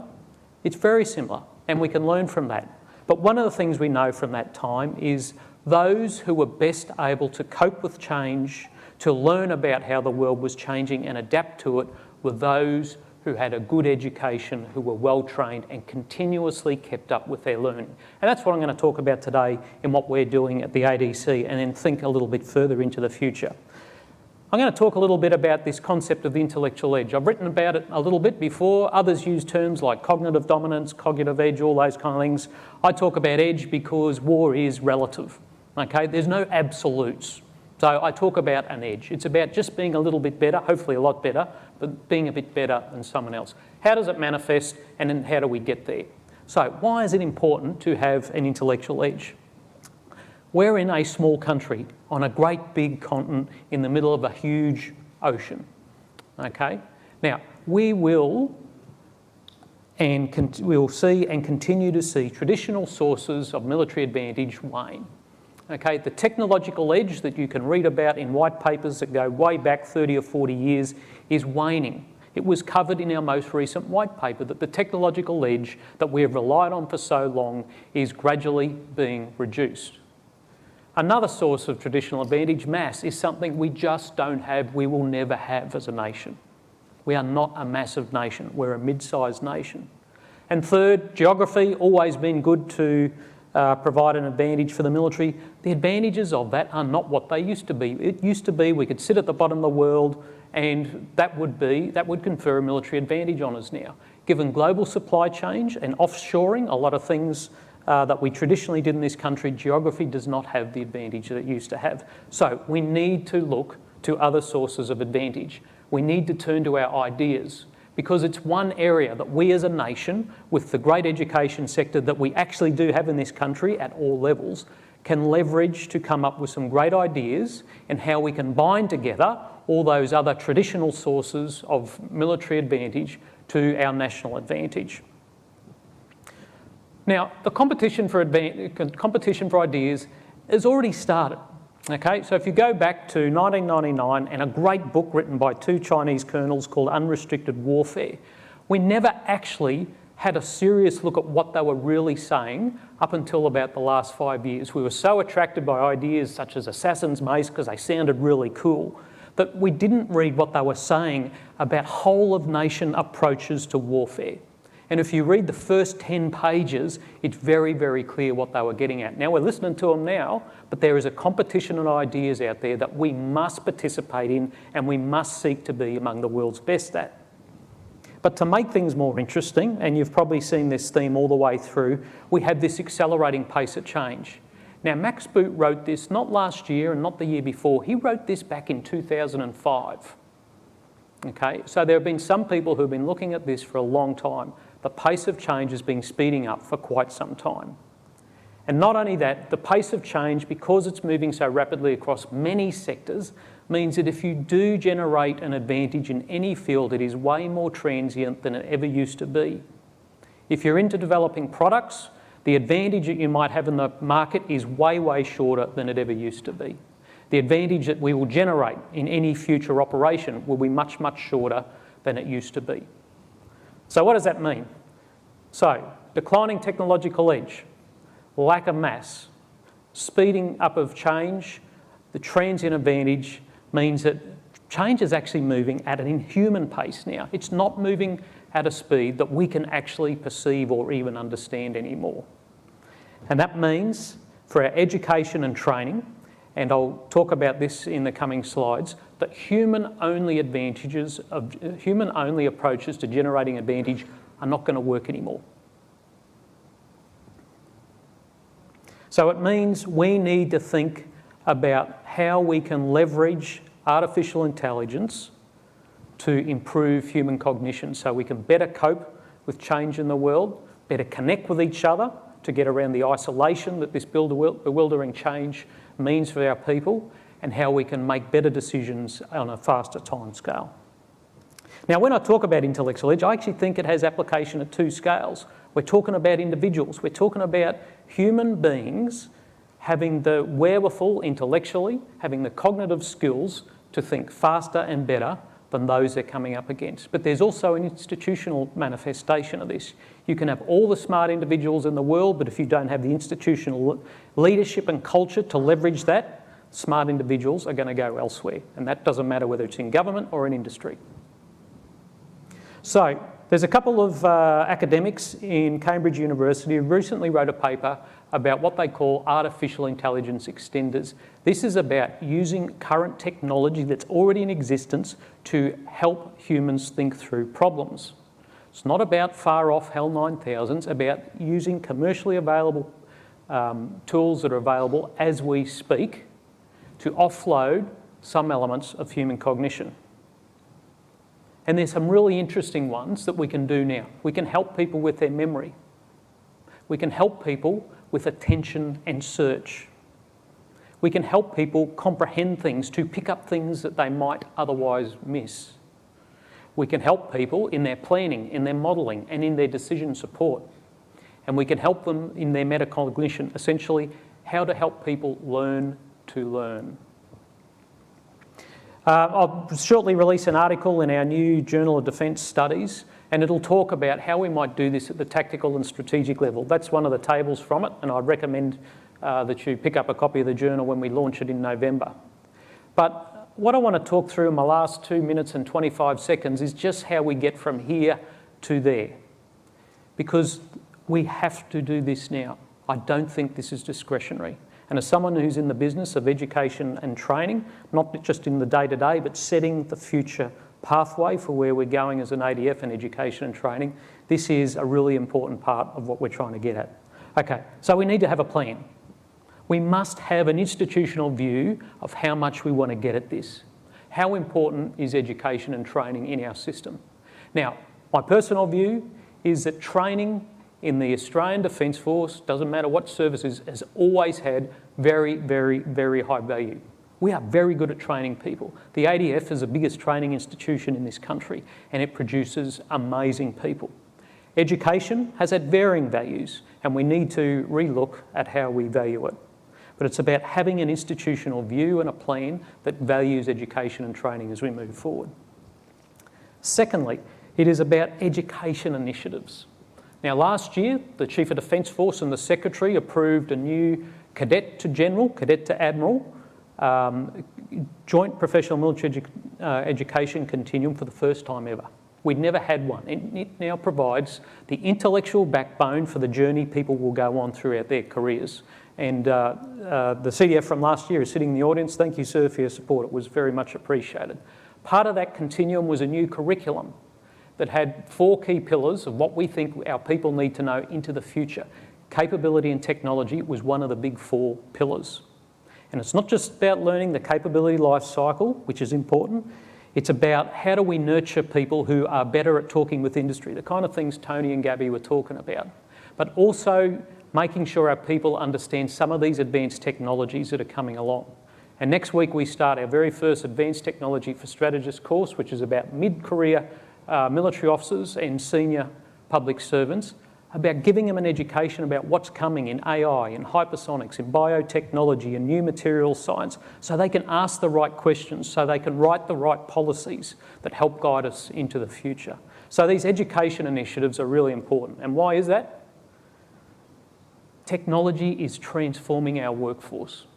It's very similar, and we can learn from that. But one of the things we know from that time is those who were best able to cope with change, to learn about how the world was changing and adapt to it, were those who had a good education, who were well trained and continuously kept up with their learning. And that's what I'm going to talk about today in what we're doing at the ADC, and then think a little bit further into the future. I'm going to talk a little bit about this concept of the intellectual edge. I've written about it a little bit before. Others use terms like cognitive dominance, cognitive edge, all those kind of things. I talk about edge because war is relative. Okay, there's no absolutes. So I talk about an edge. It's about just being a little bit better, hopefully a lot better, but being a bit better than someone else. How does it manifest, and then how do we get there? So why is it important to have an intellectual edge? We're in a small country on a great big continent in the middle of a huge ocean. Okay? Now, we will see and continue to see traditional sources of military advantage wane. Okay? The technological edge that you can read about in white papers that go way back 30 or 40 years is waning. It was covered in our most recent white paper that the technological edge that we have relied on for so long is gradually being reduced. Another source of traditional advantage, mass, is something we just don't have, we will never have as a nation. We are not a massive nation, we're a mid-sized nation. And third, geography, always been good to provide an advantage for the military. The advantages of that are not what they used to be. It used to be we could sit at the bottom of the world and that would confer a military advantage on us now. Given global supply chain and offshoring, a lot of things that we traditionally did in this country, geography does not have the advantage that it used to have. So we need to look to other sources of advantage. We need to turn to our ideas, because it's one area that we as a nation, with the great education sector that we actually do have in this country at all levels, can leverage to come up with some great ideas and how we can bind together all those other traditional sources of military advantage to our national advantage. Now, the competition for ideas has already started. Okay, so if you go back to 1999 and a great book written by two Chinese colonels called Unrestricted Warfare, we never actually had a serious look at what they were really saying up until about the last 5 years. We were so attracted by ideas such as Assassin's Mace because they sounded really cool, that we didn't read what they were saying about whole-of-nation approaches to warfare. And if you read the first 10 pages, it's very, very clear what they were getting at. Now, we're listening to them now, but there is a competition of ideas out there that we must participate in and we must seek to be among the world's best at. But to make things more interesting, and you've probably seen this theme all the way through, we have this accelerating pace of change. Now, Max Boot wrote this not last year and not the year before. He wrote this back in 2005. Okay, so there have been some people who have been looking at this for a long time. The pace of change has been speeding up for quite some time. And not only that, the pace of change, because it's moving so rapidly across many sectors, means that if you do generate an advantage in any field, it is way more transient than it ever used to be. If you're into developing products, the advantage that you might have in the market is way, way shorter than it ever used to be. The advantage that we will generate in any future operation will be much, much shorter than it used to be. So what does that mean? So, declining technological edge, lack of mass, speeding up of change, the transient advantage means that change is actually moving at an inhuman pace now. It's not moving at a speed that we can actually perceive or even understand anymore. And that means for our education and training, and I'll talk about this in the coming slides, that human-only approaches to generating advantage are not going to work anymore. So it means we need to think about how we can leverage artificial intelligence to improve human cognition so we can better cope with change in the world, better connect with each other to get around the isolation that this bewildering change means for our people, and how we can make better decisions on a faster timescale. Now, when I talk about intellectual edge, I actually think it has application at two scales. We're talking about individuals. We're talking about human beings having the wherewithal intellectually, having the cognitive skills to think faster and better than those they're coming up against. But there's also an institutional manifestation of this. You can have all the smart individuals in the world, but if you don't have the institutional leadership and culture to leverage that, smart individuals are going to go elsewhere. And that doesn't matter whether it's in government or in industry. So there's a couple of academics in Cambridge University who recently wrote a paper about what they call artificial intelligence extenders. This is about using current technology that's already in existence to help humans think through problems. It's not about far off HAL 9000s, it's about using commercially available tools that are available as we speak to offload some elements of human cognition. And there's some really interesting ones that we can do now. We can help people with their memory. We can help people with attention and search. We can help people comprehend things, to pick up things that they might otherwise miss. We can help people in their planning, in their modelling, and in their decision support. And we can help them in their metacognition, essentially how to help people learn to learn. I'll shortly release an article in our new Journal of Defence Studies, and it'll talk about how we might do this at the tactical and strategic level. That's one of the tables from it, and I'd recommend that you pick up a copy of the journal when we launch it in November. But what I want to talk through in my last 2 minutes and 25 seconds is just how we get from here to there. Because we have to do this now. I don't think this is discretionary. And as someone who's in the business of education and training, not just in the day-to-day, but setting the future pathway for where we're going as an ADF in education and training, this is a really important part of what we're trying to get at. Okay, so we need to have a plan. We must have an institutional view of how much we want to get at this. How important is education and training in our system? Now, my personal view is that training in the Australian Defence Force, doesn't matter what services, has always had very, very, very high value. We are very good at training people. The ADF is the biggest training institution in this country, and it produces amazing people. Education has had varying values, and we need to relook at how we value it. But it's about having an institutional view and a plan that values education and training as we move forward. Secondly, it is about education initiatives. Now, last year, the Chief of Defence Force and the Secretary approved a new cadet to general, cadet to admiral, joint professional military education continuum for the first time ever. We'd never had one, and it now provides the intellectual backbone for the journey people will go on throughout their careers. And the CDF from last year is sitting in the audience. Thank you, sir, for your support. It was very much appreciated. Part of that continuum was a new curriculum that had 4 key pillars of what we think our people need to know into the future. Capability and technology was one of the big 4 pillars. And it's not just about learning the capability life cycle, which is important. It's about how do we nurture people who are better at talking with industry, the kind of things Tony and Gabby were talking about. But also making sure our people understand some of these advanced technologies that are coming along. And next week we start our very first Advanced Technology for Strategists course, which is about mid-career military officers and senior public servants, about giving them an education about what's coming in AI, in hypersonics, in biotechnology, and new materials science, so they can ask the right questions, so they can write the right policies that help guide us into the future. So these education initiatives are really important. And why is that? Technology is transforming our workforce.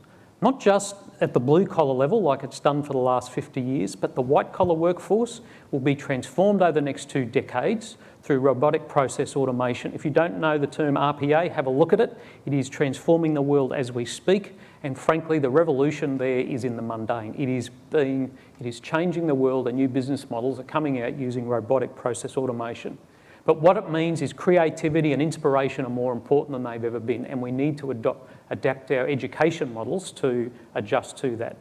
Not just at the blue-collar level like it's done for the last 50 years, but the white-collar workforce will be transformed over the next 2 decades through robotic process automation. If you don't know the term RPA, have a look at it. It is transforming the world as we speak, and frankly, the revolution there is in the mundane. It is changing the world, and new business models are coming out using robotic process automation. But what it means is creativity and inspiration are more important than they've ever been, and we need to adapt our education models to adjust to that.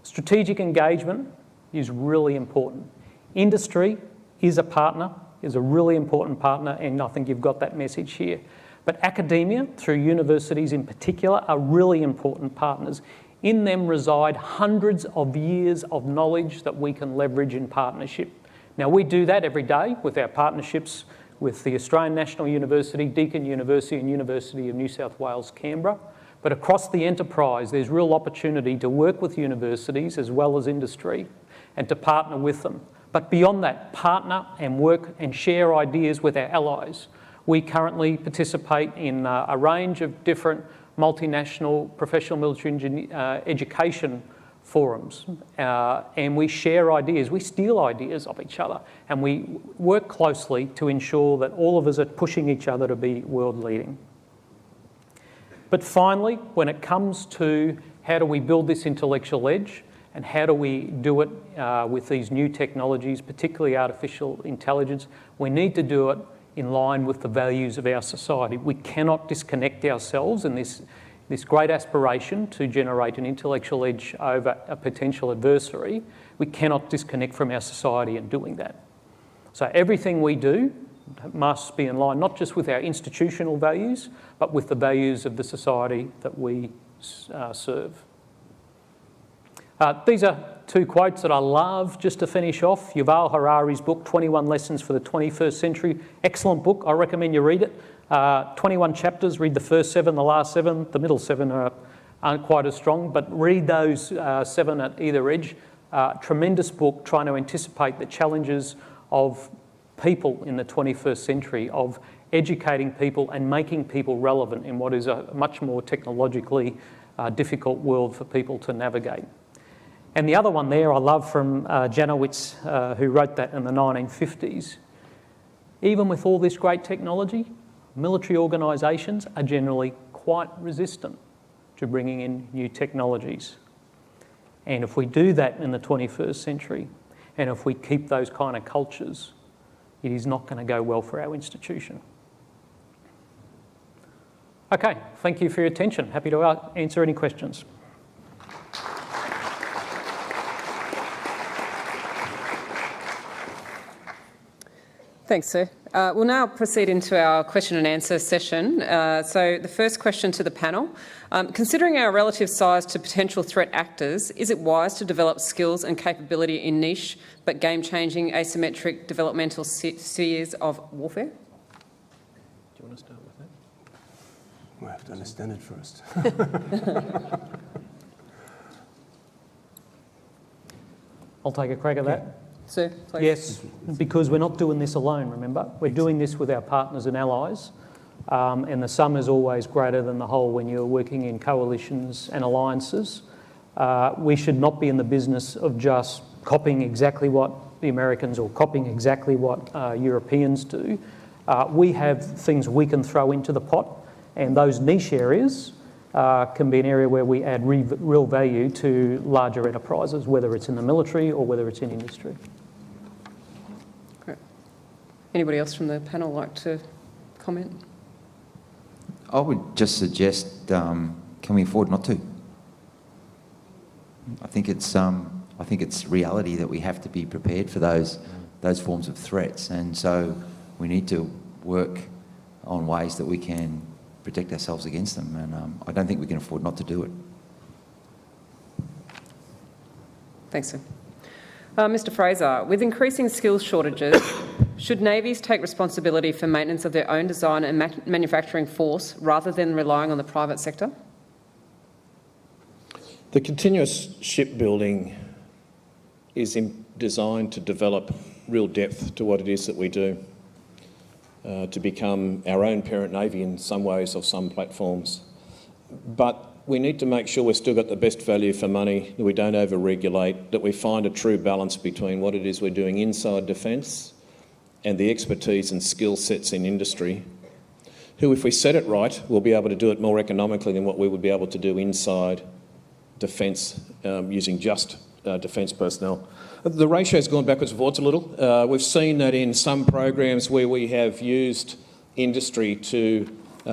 Strategic engagement is really important. Industry is a partner, is a really important partner, and I think you've got that message here. But academia, through universities in particular, are really important partners. In them reside hundreds of years of knowledge that we can leverage in partnership. Now, we do that every day with our partnerships with the Australian National University, Deakin University and University of New South Wales, Canberra. But across the enterprise, there's real opportunity to work with universities as well as industry and to partner with them. But beyond that, partner and work and share ideas with our allies. We currently participate in a range of different multinational professional military education forums, and we share ideas, we steal ideas of each other, and we work closely to ensure that all of us are pushing each other to be world leading. But finally, when it comes to how do we build this intellectual edge and how do we do it with these new technologies, particularly artificial intelligence, we need to do it in line with the values of our society. We cannot disconnect ourselves in this great aspiration to generate an intellectual edge over a potential adversary. We cannot disconnect from our society in doing that. So everything we do must be in line not just with our institutional values, but with the values of the society that we serve. These are 2 quotes that I love just to finish off. Yuval Harari's book, 21 Lessons for the 21st Century. Excellent book. I recommend you read it. 21 chapters, read the first 7, the last 7. The middle 7 aren't quite as strong, but read those 7 at either edge. Tremendous book trying to anticipate the challenges of people in the 21st century, of educating people and making people relevant in what is a much more technologically difficult world for people to navigate. And the other one there I love from Janowitz, who wrote that in the 1950s. Even with all this great technology, military organisations are generally quite resistant to bringing in new technologies. And if we do that in the 21st century, and if we keep those kind of cultures, it is not going to go well for our institution. Okay, thank you for your attention. Happy to answer any questions. Thanks, sir. We'll now proceed into our question and answer session. So the first question to the panel. Considering our relative size to potential threat actors, is it wise to develop skills and capability in niche but game-changing asymmetric developmental spheres of warfare? Do you want to start with that? We have to understand it first. I'll take a crack at that. Sir, please. Yes, because we're not doing this alone, remember? We're doing this with our partners and allies, and the sum is always greater than the whole when you're working in coalitions and alliances. We should not be in the business of just copying exactly what the Americans or copying exactly what Europeans do. We have things we can throw into the pot, and those niche areas can be an area where we add real value to larger enterprises, whether it's in the military or whether it's in industry. Great. Anybody else from the panel like to comment? I would just suggest, can we afford not to? I think it's reality that we have to be prepared for those forms of threats, and so we need to work on ways that we can protect ourselves against them, and I don't think we can afford not to do it. Thanks, sir. Mr. Fraser, with increasing skills shortages, should navies take responsibility for maintenance of their own design and manufacturing force rather than relying on the private sector? The continuous shipbuilding is designed to develop real depth to what it is that we do, to become our own parent navy in some ways of some platforms. But we need to make sure we've still got the best value for money, that we don't over-regulate, that we find a true balance between what it is we're doing inside defence and the expertise and skill sets in industry, who, if we set it right, will be able to do it more economically than what we would be able to do inside defence using just defence personnel. The ratio's gone backwards and forwards a little. We've seen that in some programs where we have used industry to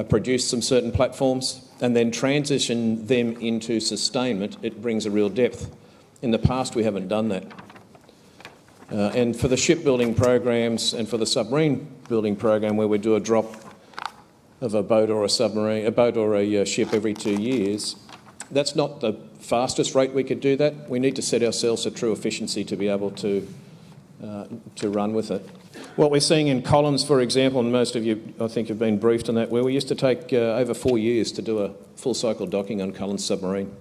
produce some certain platforms and then transition them into sustainment, it brings a real depth. In the past, we haven't done that. And for the shipbuilding programs and for the submarine building program, where we do a drop of a boat or a submarine, a boat or a ship every 2 years, that's not the fastest rate we could do that. We need to set ourselves a true efficiency to be able to run with it. What we're seeing in Collins, for example, and most of you, I think, have been briefed on that, where we used to take over 4 years to do a full cycle docking on Collins submarine.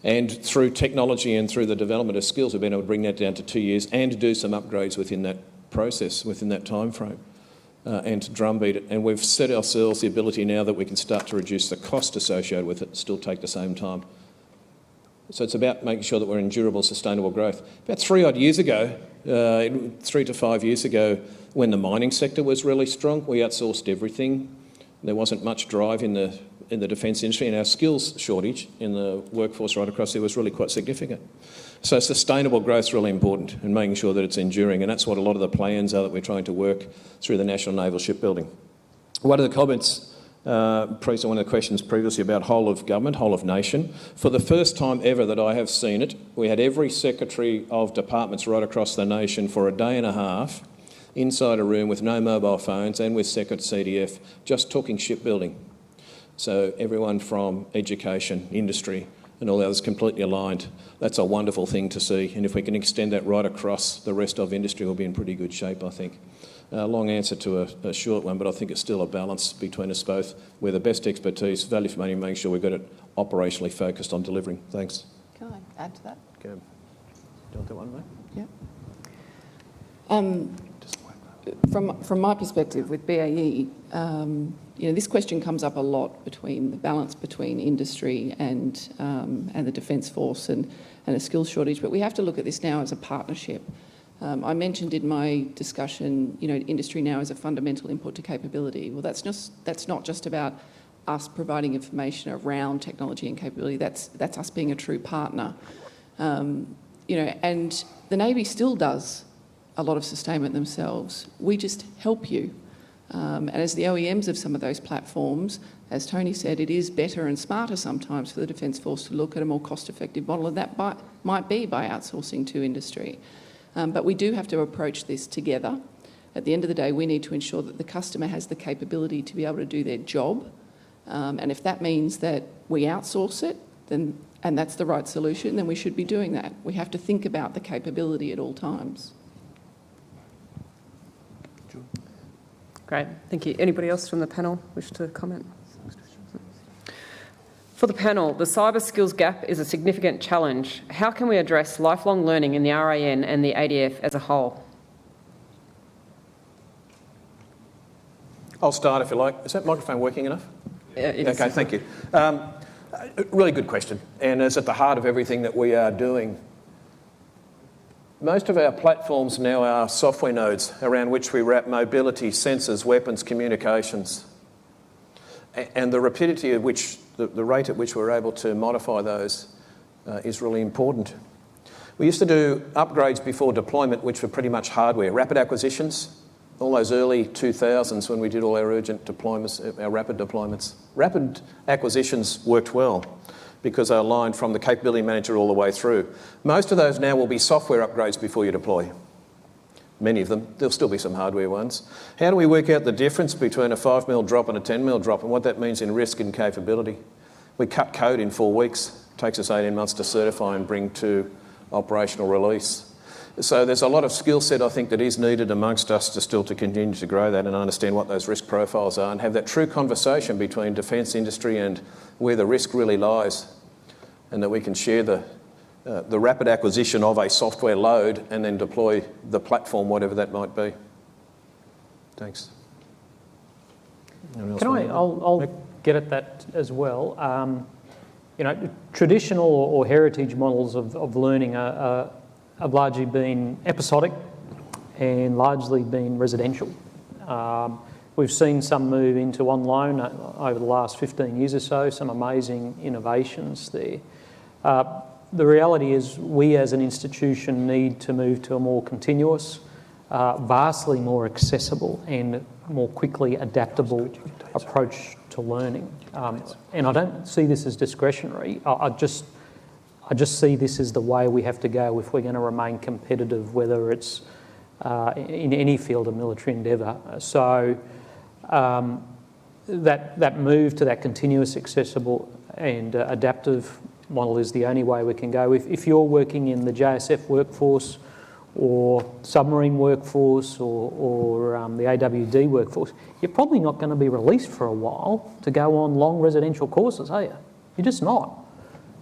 And through technology and through the development of skills, we've been able to bring that down to 2 years and do some upgrades within that process, within that time frame, and to drumbeat it. And we've set ourselves the ability now that we can start to reduce the cost associated with it, still take the same time. So it's about making sure that we're in durable, sustainable growth. About 3 to 5 years ago, when the mining sector was really strong, we outsourced everything. There wasn't much drive in the defence industry, and our skills shortage in the workforce right across there was really quite significant. So sustainable growth is really important, and making sure that it's enduring, and that's what a lot of the plans are that we're trying to work through the National Naval Shipbuilding. One of the comments, Fraser, one of the questions previously about whole of government, whole of nation. For the first time ever that I have seen it, we had every secretary of departments right across the nation for a day and a half inside a room with no mobile phones and with Secret CDF, just talking shipbuilding. So everyone from education, industry and all the others completely aligned. That's a wonderful thing to see, and if we can extend that right across the rest of industry, we'll be in pretty good shape, I think. Long answer to a short one, but I think it's still a balance between us both. We're the best expertise, value for money, making sure we've got it operationally focused on delivering. Thanks. Can I add to that? Go. Do you want that one, mate? Yeah. from my perspective with BAE, this question comes up a lot between the balance between industry and the Defence Force and a skills shortage. But we have to look at this now as a partnership. I mentioned in my discussion, industry now is a fundamental input to capability. Well, that's not just about us providing information around technology and capability. That's us being a true partner. And the Navy still does a lot of sustainment themselves. We just help you. And as the OEMs of some of those platforms, as Tony said, it is better and smarter sometimes for the Defence Force to look at a more cost-effective model, and that might be by outsourcing to industry. But we do have to approach this together. At the end of the day, we need to ensure that the customer has the capability to be able to do their job. And if that means that we outsource it, and that's the right solution, then we should be doing that. We have to think about the capability at all times. Great, thank you. Anybody else from the panel wish to comment? For the panel, the cyber skills gap is a significant challenge. How can we address lifelong learning in the RAN and the ADF as a whole? I'll start if you like. Is that microphone working enough? It is. Okay, thank you. Really good question, and it's at the heart of everything that we are doing. Most of our platforms now are software nodes around which we wrap mobility, sensors, weapons, communications. And the rapidity at which, the rate at which we're able to modify those is really important. We used to do upgrades before deployment, which were pretty much hardware. Rapid acquisitions, all those early 2000s when we did all our urgent deployments, our rapid deployments. Rapid acquisitions worked well because they aligned from the capability manager all the way through. Most of those now will be software upgrades before you deploy. Many of them. There'll still be some hardware ones. How do we work out the difference between a 5mm drop and a 10mm drop and what that means in risk and capability? We cut code in 4 weeks. It takes us 18 months to certify and bring to operational release. So there's a lot of skill set, I think, that is needed amongst us to continue to grow that and understand what those risk profiles are and have that true conversation between defence industry and where the risk really lies, and that we can share the rapid acquisition of a software load and then deploy the platform, whatever that might be. Thanks. I'll get at that as well. Traditional or heritage models of learning have largely been episodic and largely been residential. We've seen some move into online over the last 15 years or so, some amazing innovations there. The reality is we as an institution need to move to a more continuous, vastly more accessible and more quickly adaptable approach to learning. And I don't see this as discretionary. I just see this as the way we have to go if we're going to remain competitive, whether it's in any field of military endeavour. So that move to that continuous, accessible and adaptive model is the only way we can go. If you're working in the JSF workforce or submarine workforce or the AWD workforce, you're probably not going to be released for a while to go on long residential courses, are you? You're just not.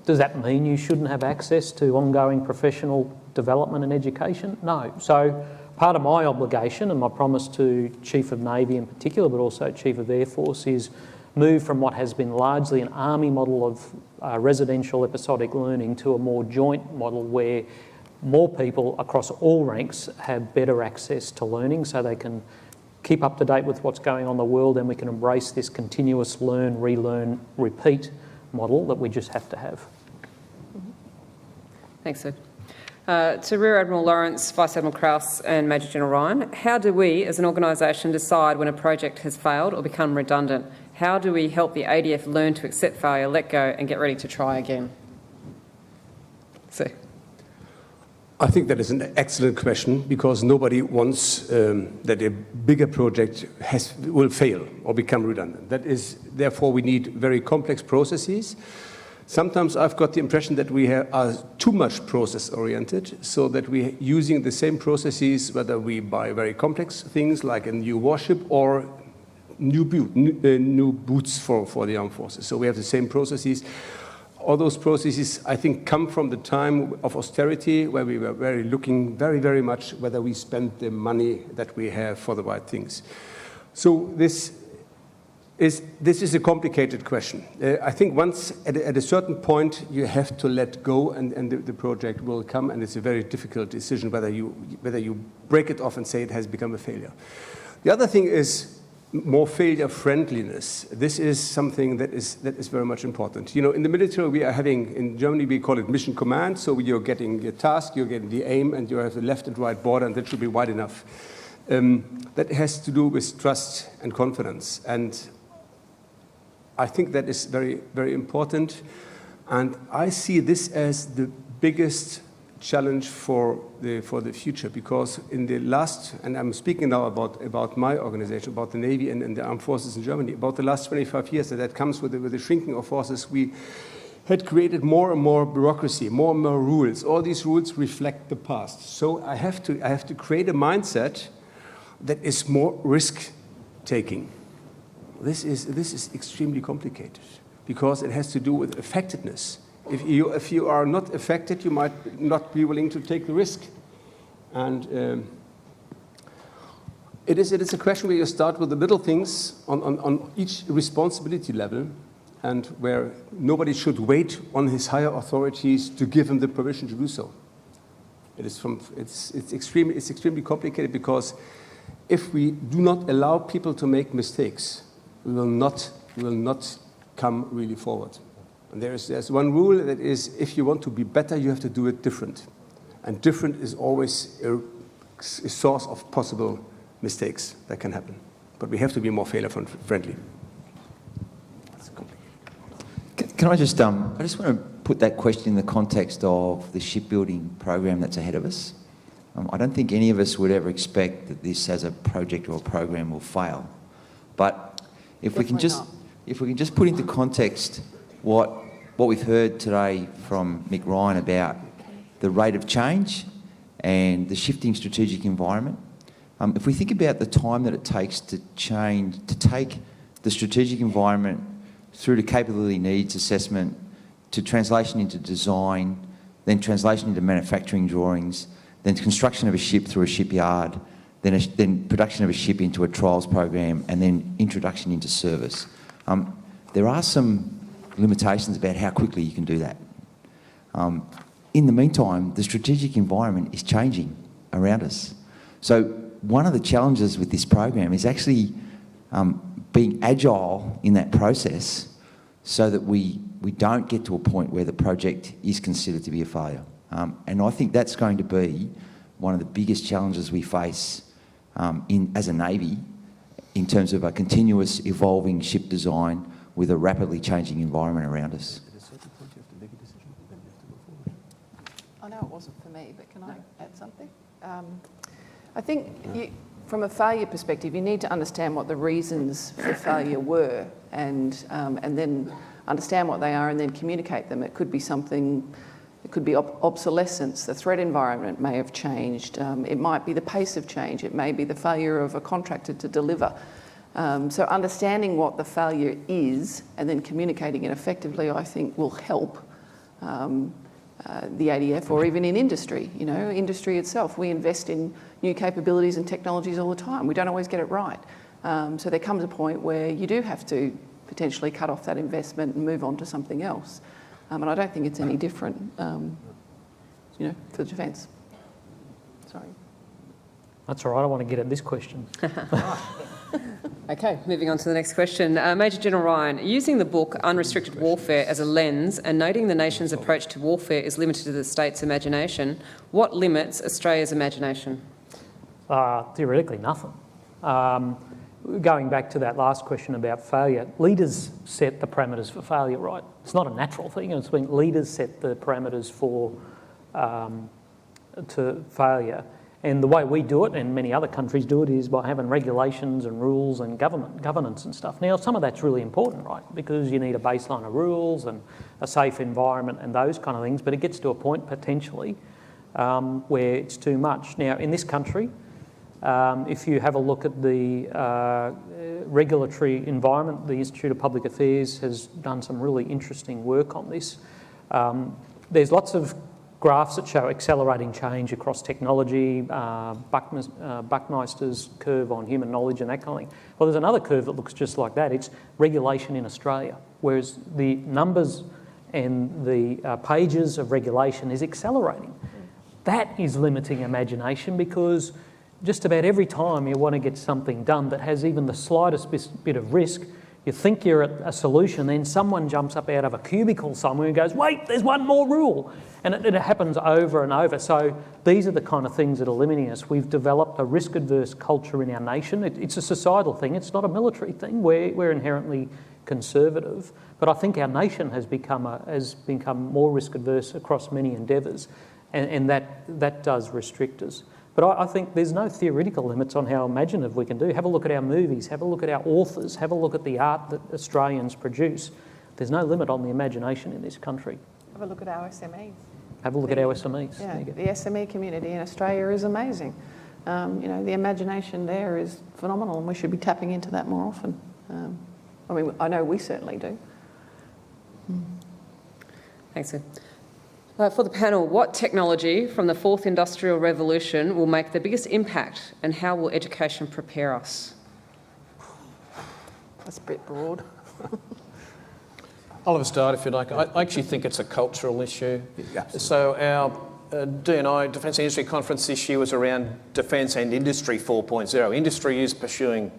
Does that mean you shouldn't have access to ongoing professional development and education? No. So part of my obligation and my promise to Chief of Navy in particular, but also Chief of Air Force, is move from what has been largely an army model of residential episodic learning to a more joint model where more people across all ranks have better access to learning so they can keep up to date with what's going on in the world, and we can embrace this continuous learn, relearn, repeat model that we just have to have. Thanks, Sir. To Rear Admiral Lawrence, Vice Admiral Krause and Major General Ryan, how do we as an organisation decide when a project has failed or become redundant? How do we help the ADF learn to accept failure, let go and get ready to try again? Sir. I think that is an excellent question because nobody wants that a bigger project will fail or become redundant. That is, therefore, we need very complex processes. Sometimes I've got the impression that we are too much process-oriented, so that we're using the same processes, whether we buy very complex things like a new warship or new boots for the armed forces. So we have the same processes. all those processes, I think, come from the time of austerity, where we were looking very much whether we spent the money that we have for the right things. So this is a complicated question. I think once at a certain point you have to let go, and the project will come, and it's a very difficult decision whether you break it off and say it has become a failure. The other thing is more failure friendliness. This is something that is very much important. You know, in the military we are having, in Germany we call it mission command, so you're getting your task, you're getting the aim, and you have the left and right border, and that should be wide enough. That has to do with trust and confidence, and I think that is very, very important, and I see this as the biggest challenge for the future, because in the last, and I'm speaking now about my organization, about the Navy and the armed forces in Germany, about the last 25 years, that comes with the shrinking of forces, we had created more and more bureaucracy, more and more rules. All these rules reflect the past. So I have to create a mindset that is more risk-taking. This is extremely complicated because it has to do with effectiveness. If you are not affected, you might not be willing to take the risk. And it is a question where you start with the little things on each responsibility level, and where nobody should wait on his higher authorities to give him the permission to do so. It's extremely complicated, because if we do not allow people to make mistakes, we will not come really forward. And there's one rule, that is, if you want to be better, you have to do it different. And different is always a source of possible mistakes that can happen. But we have to be more failure-friendly. Can I just want to put that question in the context of the shipbuilding program that's ahead of us. I don't think any of us would ever expect that this as a project or a program will fail. But if we can just put into context what we've heard today from Mick Ryan about the rate of change and the shifting strategic environment, if we think about the time that it takes to take the strategic environment through to capability needs assessment, to translation into design, then translation into manufacturing drawings, then construction of a ship through a shipyard, then production of a ship into a trials program, and then introduction into service. There are some limitations about how quickly you can do that. In the meantime, the strategic environment is changing around us. So one of the challenges with this program is actually being agile in that process, so that we don't get to a point where the project is considered to be a failure. And I think that's going to be one of the biggest challenges we face as a Navy, in terms of a continuous evolving ship design with a rapidly changing environment around us. At a certain point you have to make a decision, and then you have to go forward. I know it wasn't for me, but can I add something? I think from a failure perspective, you need to understand what the reasons for failure were, and then understand what they are, and then communicate them. It could be something, it could be obsolescence. The threat environment may have changed. It might be the pace of change. It may be the failure of a contractor to deliver. So understanding what the failure is and then communicating it effectively, I think, will help the ADF, or even in industry. You know, industry itself, we invest in new capabilities and technologies all the time. We don't always get it right. So there comes a point where you do have to potentially cut off that investment and move on to something else. And I don't think it's any different, you know, for defence. Sorry. That's all right, I want to get at this question. Okay, moving on to the next question. Major General Ryan, using the book Unrestricted Warfare as a lens and noting the nation's approach to warfare is limited to the state's imagination, what limits Australia's imagination? Theoretically, nothing. Going back to that last question about failure, leaders set the parameters for failure, right? It's not a natural thing. It's when leaders set the parameters for to failure. And the way we do it, and many other countries do it, is by having regulations and rules and governance and stuff. Now, some of that's really important, right? Because you need a baseline of rules and a safe environment and those kind of things, but it gets to a point, potentially, where it's too much. Now, in this country, if you have a look at the regulatory environment. The Institute of Public Affairs has done some really interesting work on this. There's lots of graphs that show accelerating change across technology, Buckminster's curve on human knowledge and that kind of thing. Well, there's another curve that looks just like that. It's regulation in Australia, whereas the numbers and the pages of regulation is accelerating. That is limiting imagination, because just about every time you want to get something done that has even the slightest bit of risk, you think you're at a solution, then someone jumps up out of a cubicle somewhere and goes, wait, there's one more rule. And it happens over and over. So these are the kind of things that are limiting us. We've developed a risk-adverse culture in our nation. It's a societal thing. It's not a military thing. We're inherently conservative. But I think our nation has become more risk-adverse across many endeavours, and that does restrict us. But I think there's no theoretical limits on how imaginative we can do. Have a look at our movies, have a look at our authors, have a look at the art that Australians produce. There's no limit on the imagination in this country. Have a look at our SMEs. Have a look at our SMEs. Yeah, the SME community in Australia is amazing. The imagination there is phenomenal, and we should be tapping into that more often. I know we certainly do. Thanks, Sir. For the panel, what technology from the fourth industrial revolution will make the biggest impact, and how will education prepare us? That's a bit broad. I'll have a start if you like. I actually think it's a cultural issue. Yeah. So our D&I, Defence Industry Conference this year was around Defence and Industry 4.0. Industry is pursuing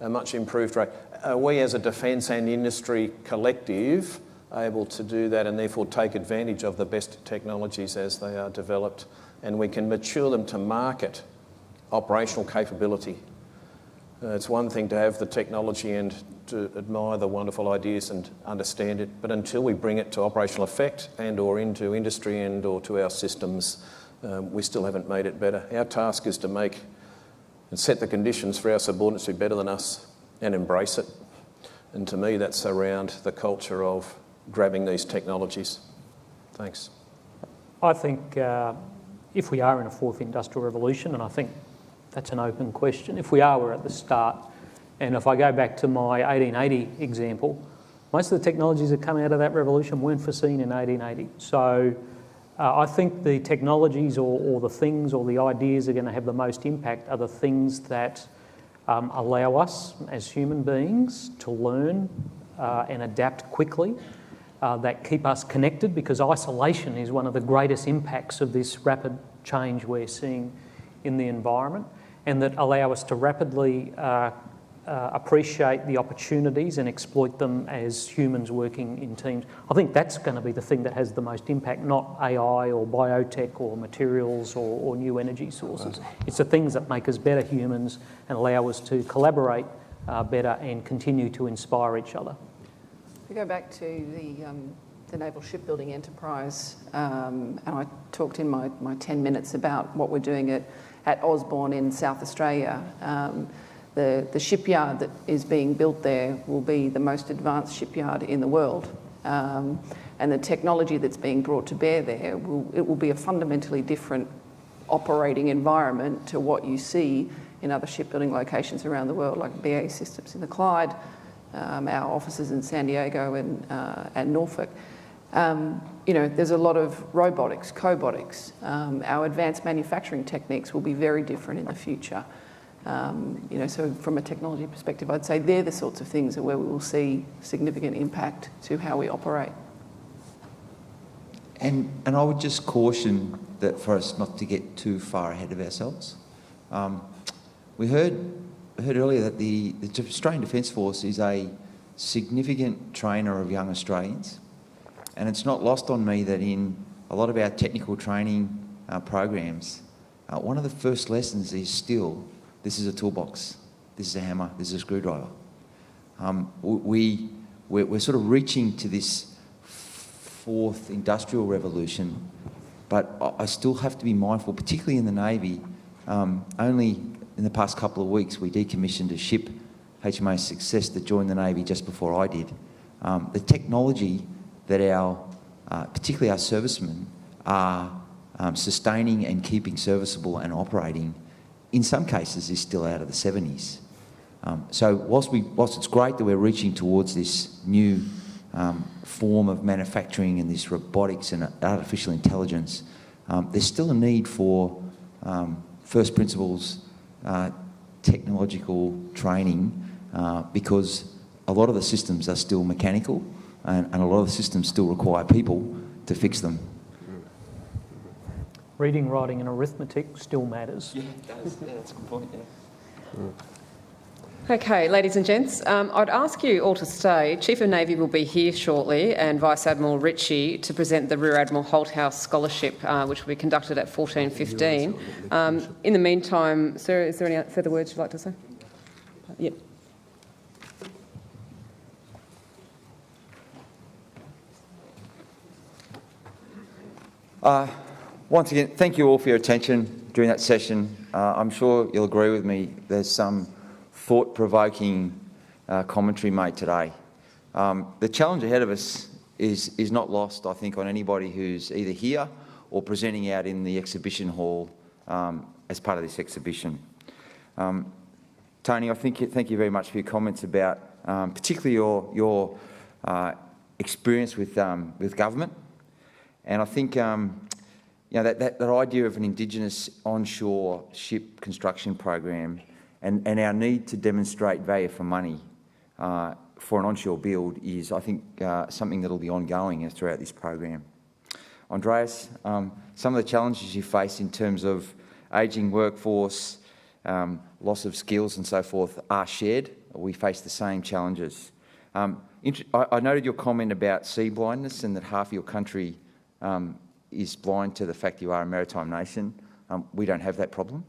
a much improved rate. We as a Defence and Industry collective able to do that, and therefore take advantage of the best technologies as they are developed, and we can mature them to market operational capability. It's one thing to have the technology and to admire the wonderful ideas and understand it, but until we bring it to operational effect and or into industry and or to our systems, we still haven't made it better. Our task is to make and set the conditions for our subordinates to be better than us and embrace it. And to me, that's around the culture of grabbing these technologies. Thanks. I think if we are in a fourth industrial revolution, and I think that's an open question, if we are, we're at the start. And if I go back to my 1880 example, most of the technologies that come out of that revolution weren't foreseen in 1880. So I think the technologies or the things or the ideas that are going to have the most impact are the things that allow us as human beings to learn and adapt quickly, that keep us connected, because isolation is one of the greatest impacts of this rapid change we're seeing in the environment, and that allow us to rapidly appreciate the opportunities and exploit them as humans working in teams. I think that's going to be the thing that has the most impact, not AI or biotech or materials or new energy sources. It's the things that make us better humans and allow us to collaborate better and continue to inspire each other. If we go back to the naval shipbuilding enterprise, and I talked in my 10 minutes about what we're doing at Osborne in South Australia. The shipyard that is being built there will be the most advanced shipyard in the world. And the technology that's being brought to bear there, it will be a fundamentally different operating environment to what you see in other shipbuilding locations around the world, like BAE Systems in the Clyde, our offices in San Diego and Norfolk. There's a lot of robotics, cobotics. Our advanced manufacturing techniques will be very different in the future. So from a technology perspective, I'd say they're the sorts of things where we will see significant impact to how we operate. And I would just caution that for us not to get too far ahead of ourselves. We heard earlier that the Australian Defence Force is a significant trainer of young Australians, and it's not lost on me that in a lot of our technical training programs, one of the first lessons is still, this is a toolbox, this is a hammer, this is a screwdriver. We're sort of reaching to this fourth industrial revolution, but I still have to be mindful, particularly in the Navy. Only in the past couple of weeks, we decommissioned a ship, HMAS Success, that joined the Navy just before I did. The technology that particularly our servicemen, are sustaining and keeping serviceable and operating, in some cases, is still out of the 70s. So whilst it's great that we're reaching towards this new form of manufacturing and this robotics and artificial intelligence, there's still a need for first principles technological training because a lot of the systems are still mechanical and a lot of the systems still require people to fix them. Reading, writing and arithmetic still matters. Yeah, it does. Yeah, that's a good point, yeah. Okay, ladies and gents, I'd ask you all to stay. Chief of Navy will be here shortly and Vice Admiral Ritchie to present the Rear Admiral Holthouse Scholarship, which will be conducted at 14:15. In the meantime, Sarah, is there any further words you'd like to say? Yep. Once again, thank you all for your attention during that session. I'm sure you'll agree with me. There's some thought-provoking commentary made today. The challenge ahead of us is not lost, I think, on anybody who's either here or presenting out in the exhibition hall as part of this exhibition. Tony, thank you very much for your comments about particularly your experience with government. And I think that idea of an Indigenous onshore ship construction program and our need to demonstrate value for money for an onshore build is, I think, something that will be ongoing throughout this program. Andreas, some of the challenges you face in terms of ageing workforce, loss of skills and so forth are shared. We face the same challenges. I noted your comment about sea blindness and that half of your country is blind to the fact you are a maritime nation. We don't have that problem.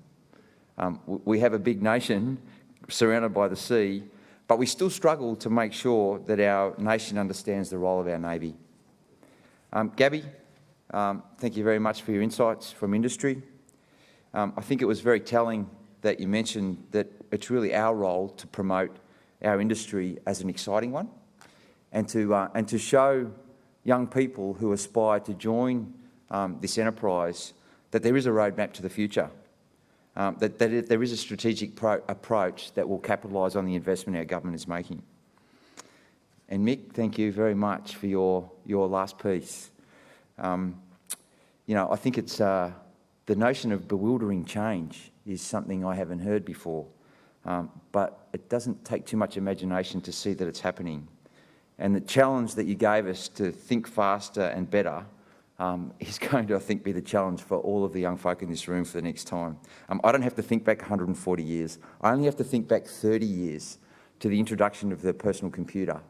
We have a big nation surrounded by the sea, but we still struggle to make sure that our nation understands the role of our Navy. Gabby, thank you very much for your insights from industry. I think it was very telling that you mentioned that it's really our role to promote our industry as an exciting one and to show young people who aspire to join this enterprise that there is a roadmap to the future, that there is a strategic approach that will capitalise on the investment our government is making. And Mick, thank you very much for your last piece. I think it's the notion of bewildering change is something I haven't heard before, but it doesn't take too much imagination to see that it's happening. And the challenge that you gave us to think faster and better is going to, I think, be the challenge for all of the young folk in this room for the next time. I don't have to think back 140 years. I only have to think back 30 years to the introduction of the personal computer.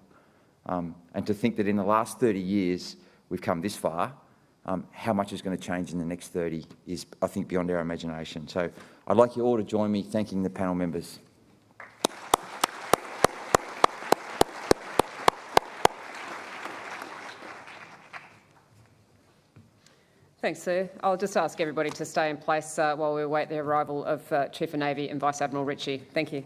And to think that in the last 30 years we've come this far, how much is going to change in the next 30 is, I think, beyond our imagination. So I'd like you all to join me thanking the panel members. Thanks, sir. I'll just ask everybody to stay in place while we await the arrival of Chief of Navy and Vice Admiral Ritchie. Thank you.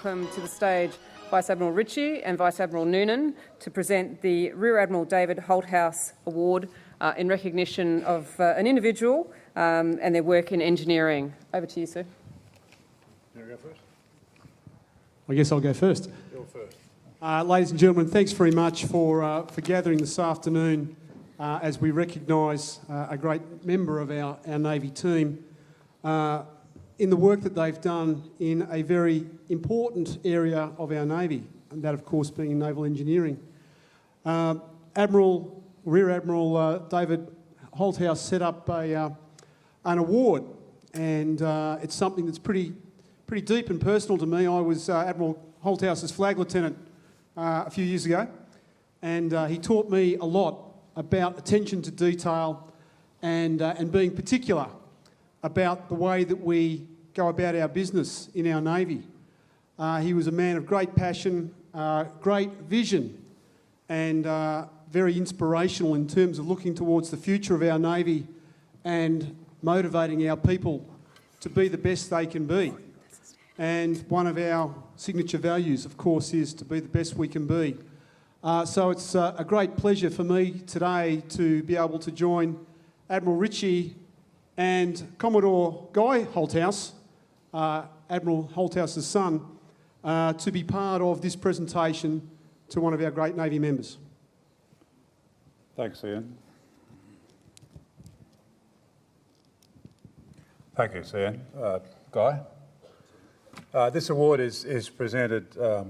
welcome to the stage Vice Admiral Ritchie and Vice Admiral Noonan to present the Rear Admiral David Holthouse Award in recognition of an individual and their work in engineering. Over to you, sir. You want to go first? I guess I'll go first. You're first. Ladies and gentlemen, thanks very much for gathering this afternoon as we recognise a great member of our Navy team in the work that they've done in a very important area of our Navy, and that of course being naval engineering. Rear Admiral David Holthouse set up an award, and it's something that's pretty deep and personal to me. I was Admiral Holthouse's flag lieutenant a few years ago, and he taught me a lot about attention to detail and being particular about the way that we go about our business in our Navy. He was a man of great passion, great vision, and very inspirational in terms of looking towards the future of our Navy and motivating our people to be the best they can be. And one of our signature values, of course, is to be the best we can be. So it's a great pleasure for me today to be able to join Admiral Ritchie and Commodore Guy Holthouse, Admiral Holthouse's son, to be part of this presentation to one of our great Navy members. Thanks, Ian. Thank you, Ian. Guy? This award is presented to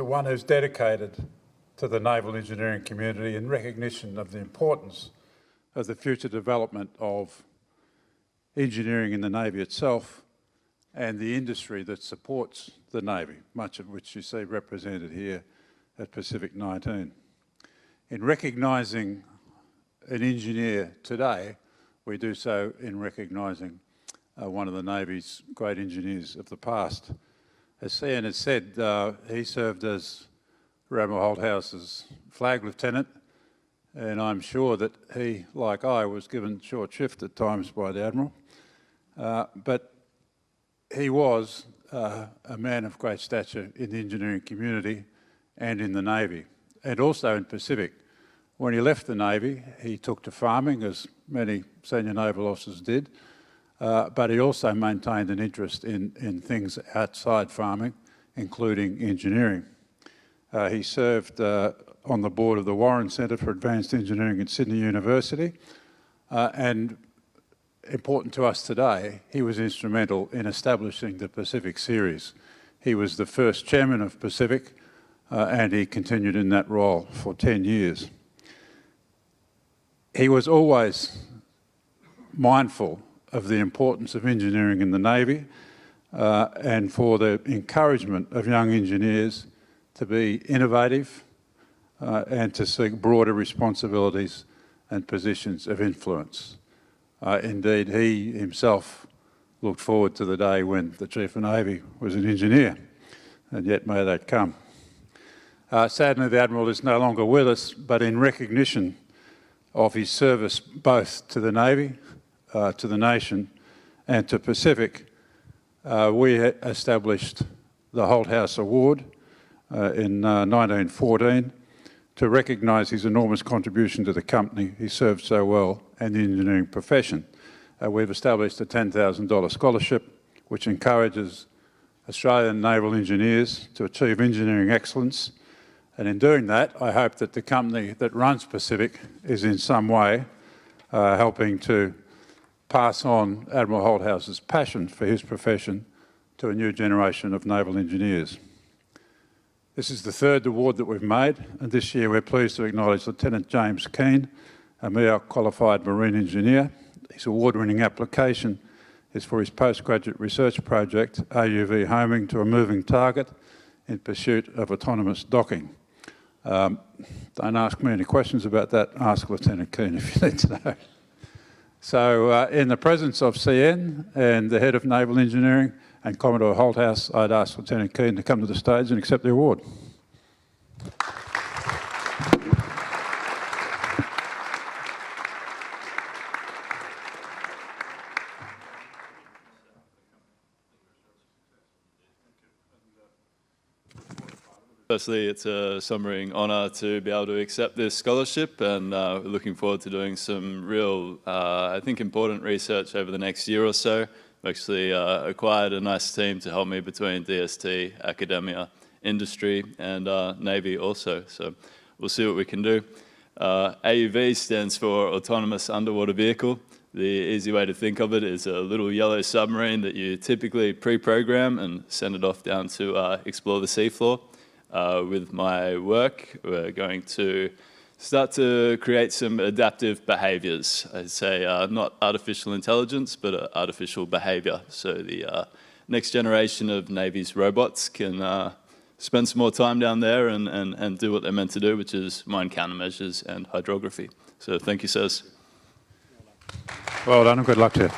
one who's dedicated to the naval engineering community in recognition of the importance of the future development of engineering in the Navy itself and the industry that supports the Navy, much of which you see represented here at Pacific 19. In recognising an engineer today, we do so in recognising one of the Navy's great engineers of the past. As Ian has said, he served as Rear Admiral Holthouse's flag lieutenant, and I'm sure that he, like I, was given short shrift at times by the Admiral. But he was a man of great stature in the engineering community and in the Navy, and also in Pacific. When he left the Navy, he took to farming, as many senior naval officers did, but he also maintained an interest in things outside farming, including engineering. He served on the board of the Warren Centre for Advanced Engineering at Sydney University, and important to us today, he was instrumental in establishing the Pacific Series. He was the first chairman of Pacific, and he continued in that role for 10 years. He was always mindful of the importance of engineering in the Navy and for the encouragement of young engineers to be innovative and to seek broader responsibilities and positions of influence. Indeed, he himself looked forward to the day when the Chief of Navy was an engineer, and yet may that come. Sadly, the Admiral is no longer with us, but in recognition of his service both to the Navy, to the nation and to Pacific, we established the Holthouse Award in 1914 to recognise his enormous contribution to the company he served so well and the engineering profession. We've established a $10,000 scholarship which encourages Australian naval engineers to achieve engineering excellence, and in doing that I hope that the company that runs Pacific is in some way helping to pass on Admiral Holthouse's passion for his profession to a new generation of naval engineers. This is the third award that we've made, and this year we're pleased to acknowledge Lieutenant James Keane, a MEOC qualified marine engineer. His award-winning application is for his postgraduate research project, AUV homing to a moving target in pursuit of autonomous docking. Don't ask me any questions about that, ask Lieutenant Keane if you need to know. So in the presence of CN and the Head of Naval Engineering and Commodore Holthouse, I'd ask Lieutenant Keane to come to the stage and accept the award. Firstly, it's a submarine honour to be able to accept this scholarship, and we're looking forward to doing some real, I think, important research over the next year or so. I've actually acquired a nice team to help me between DST, academia, industry, and Navy also. So we'll see what we can do. AUV stands for Autonomous Underwater Vehicle. The easy way to think of it is a little yellow submarine that you typically pre-program and send it off down to explore the seafloor. With my work, we're going to start to create some adaptive behaviours. I'd say not artificial intelligence, but artificial behaviour. So the next generation of Navy's robots can spend some more time down there and do what they're meant to do, which is mine countermeasures and hydrography. So thank you, sirs. Well done and good luck to you.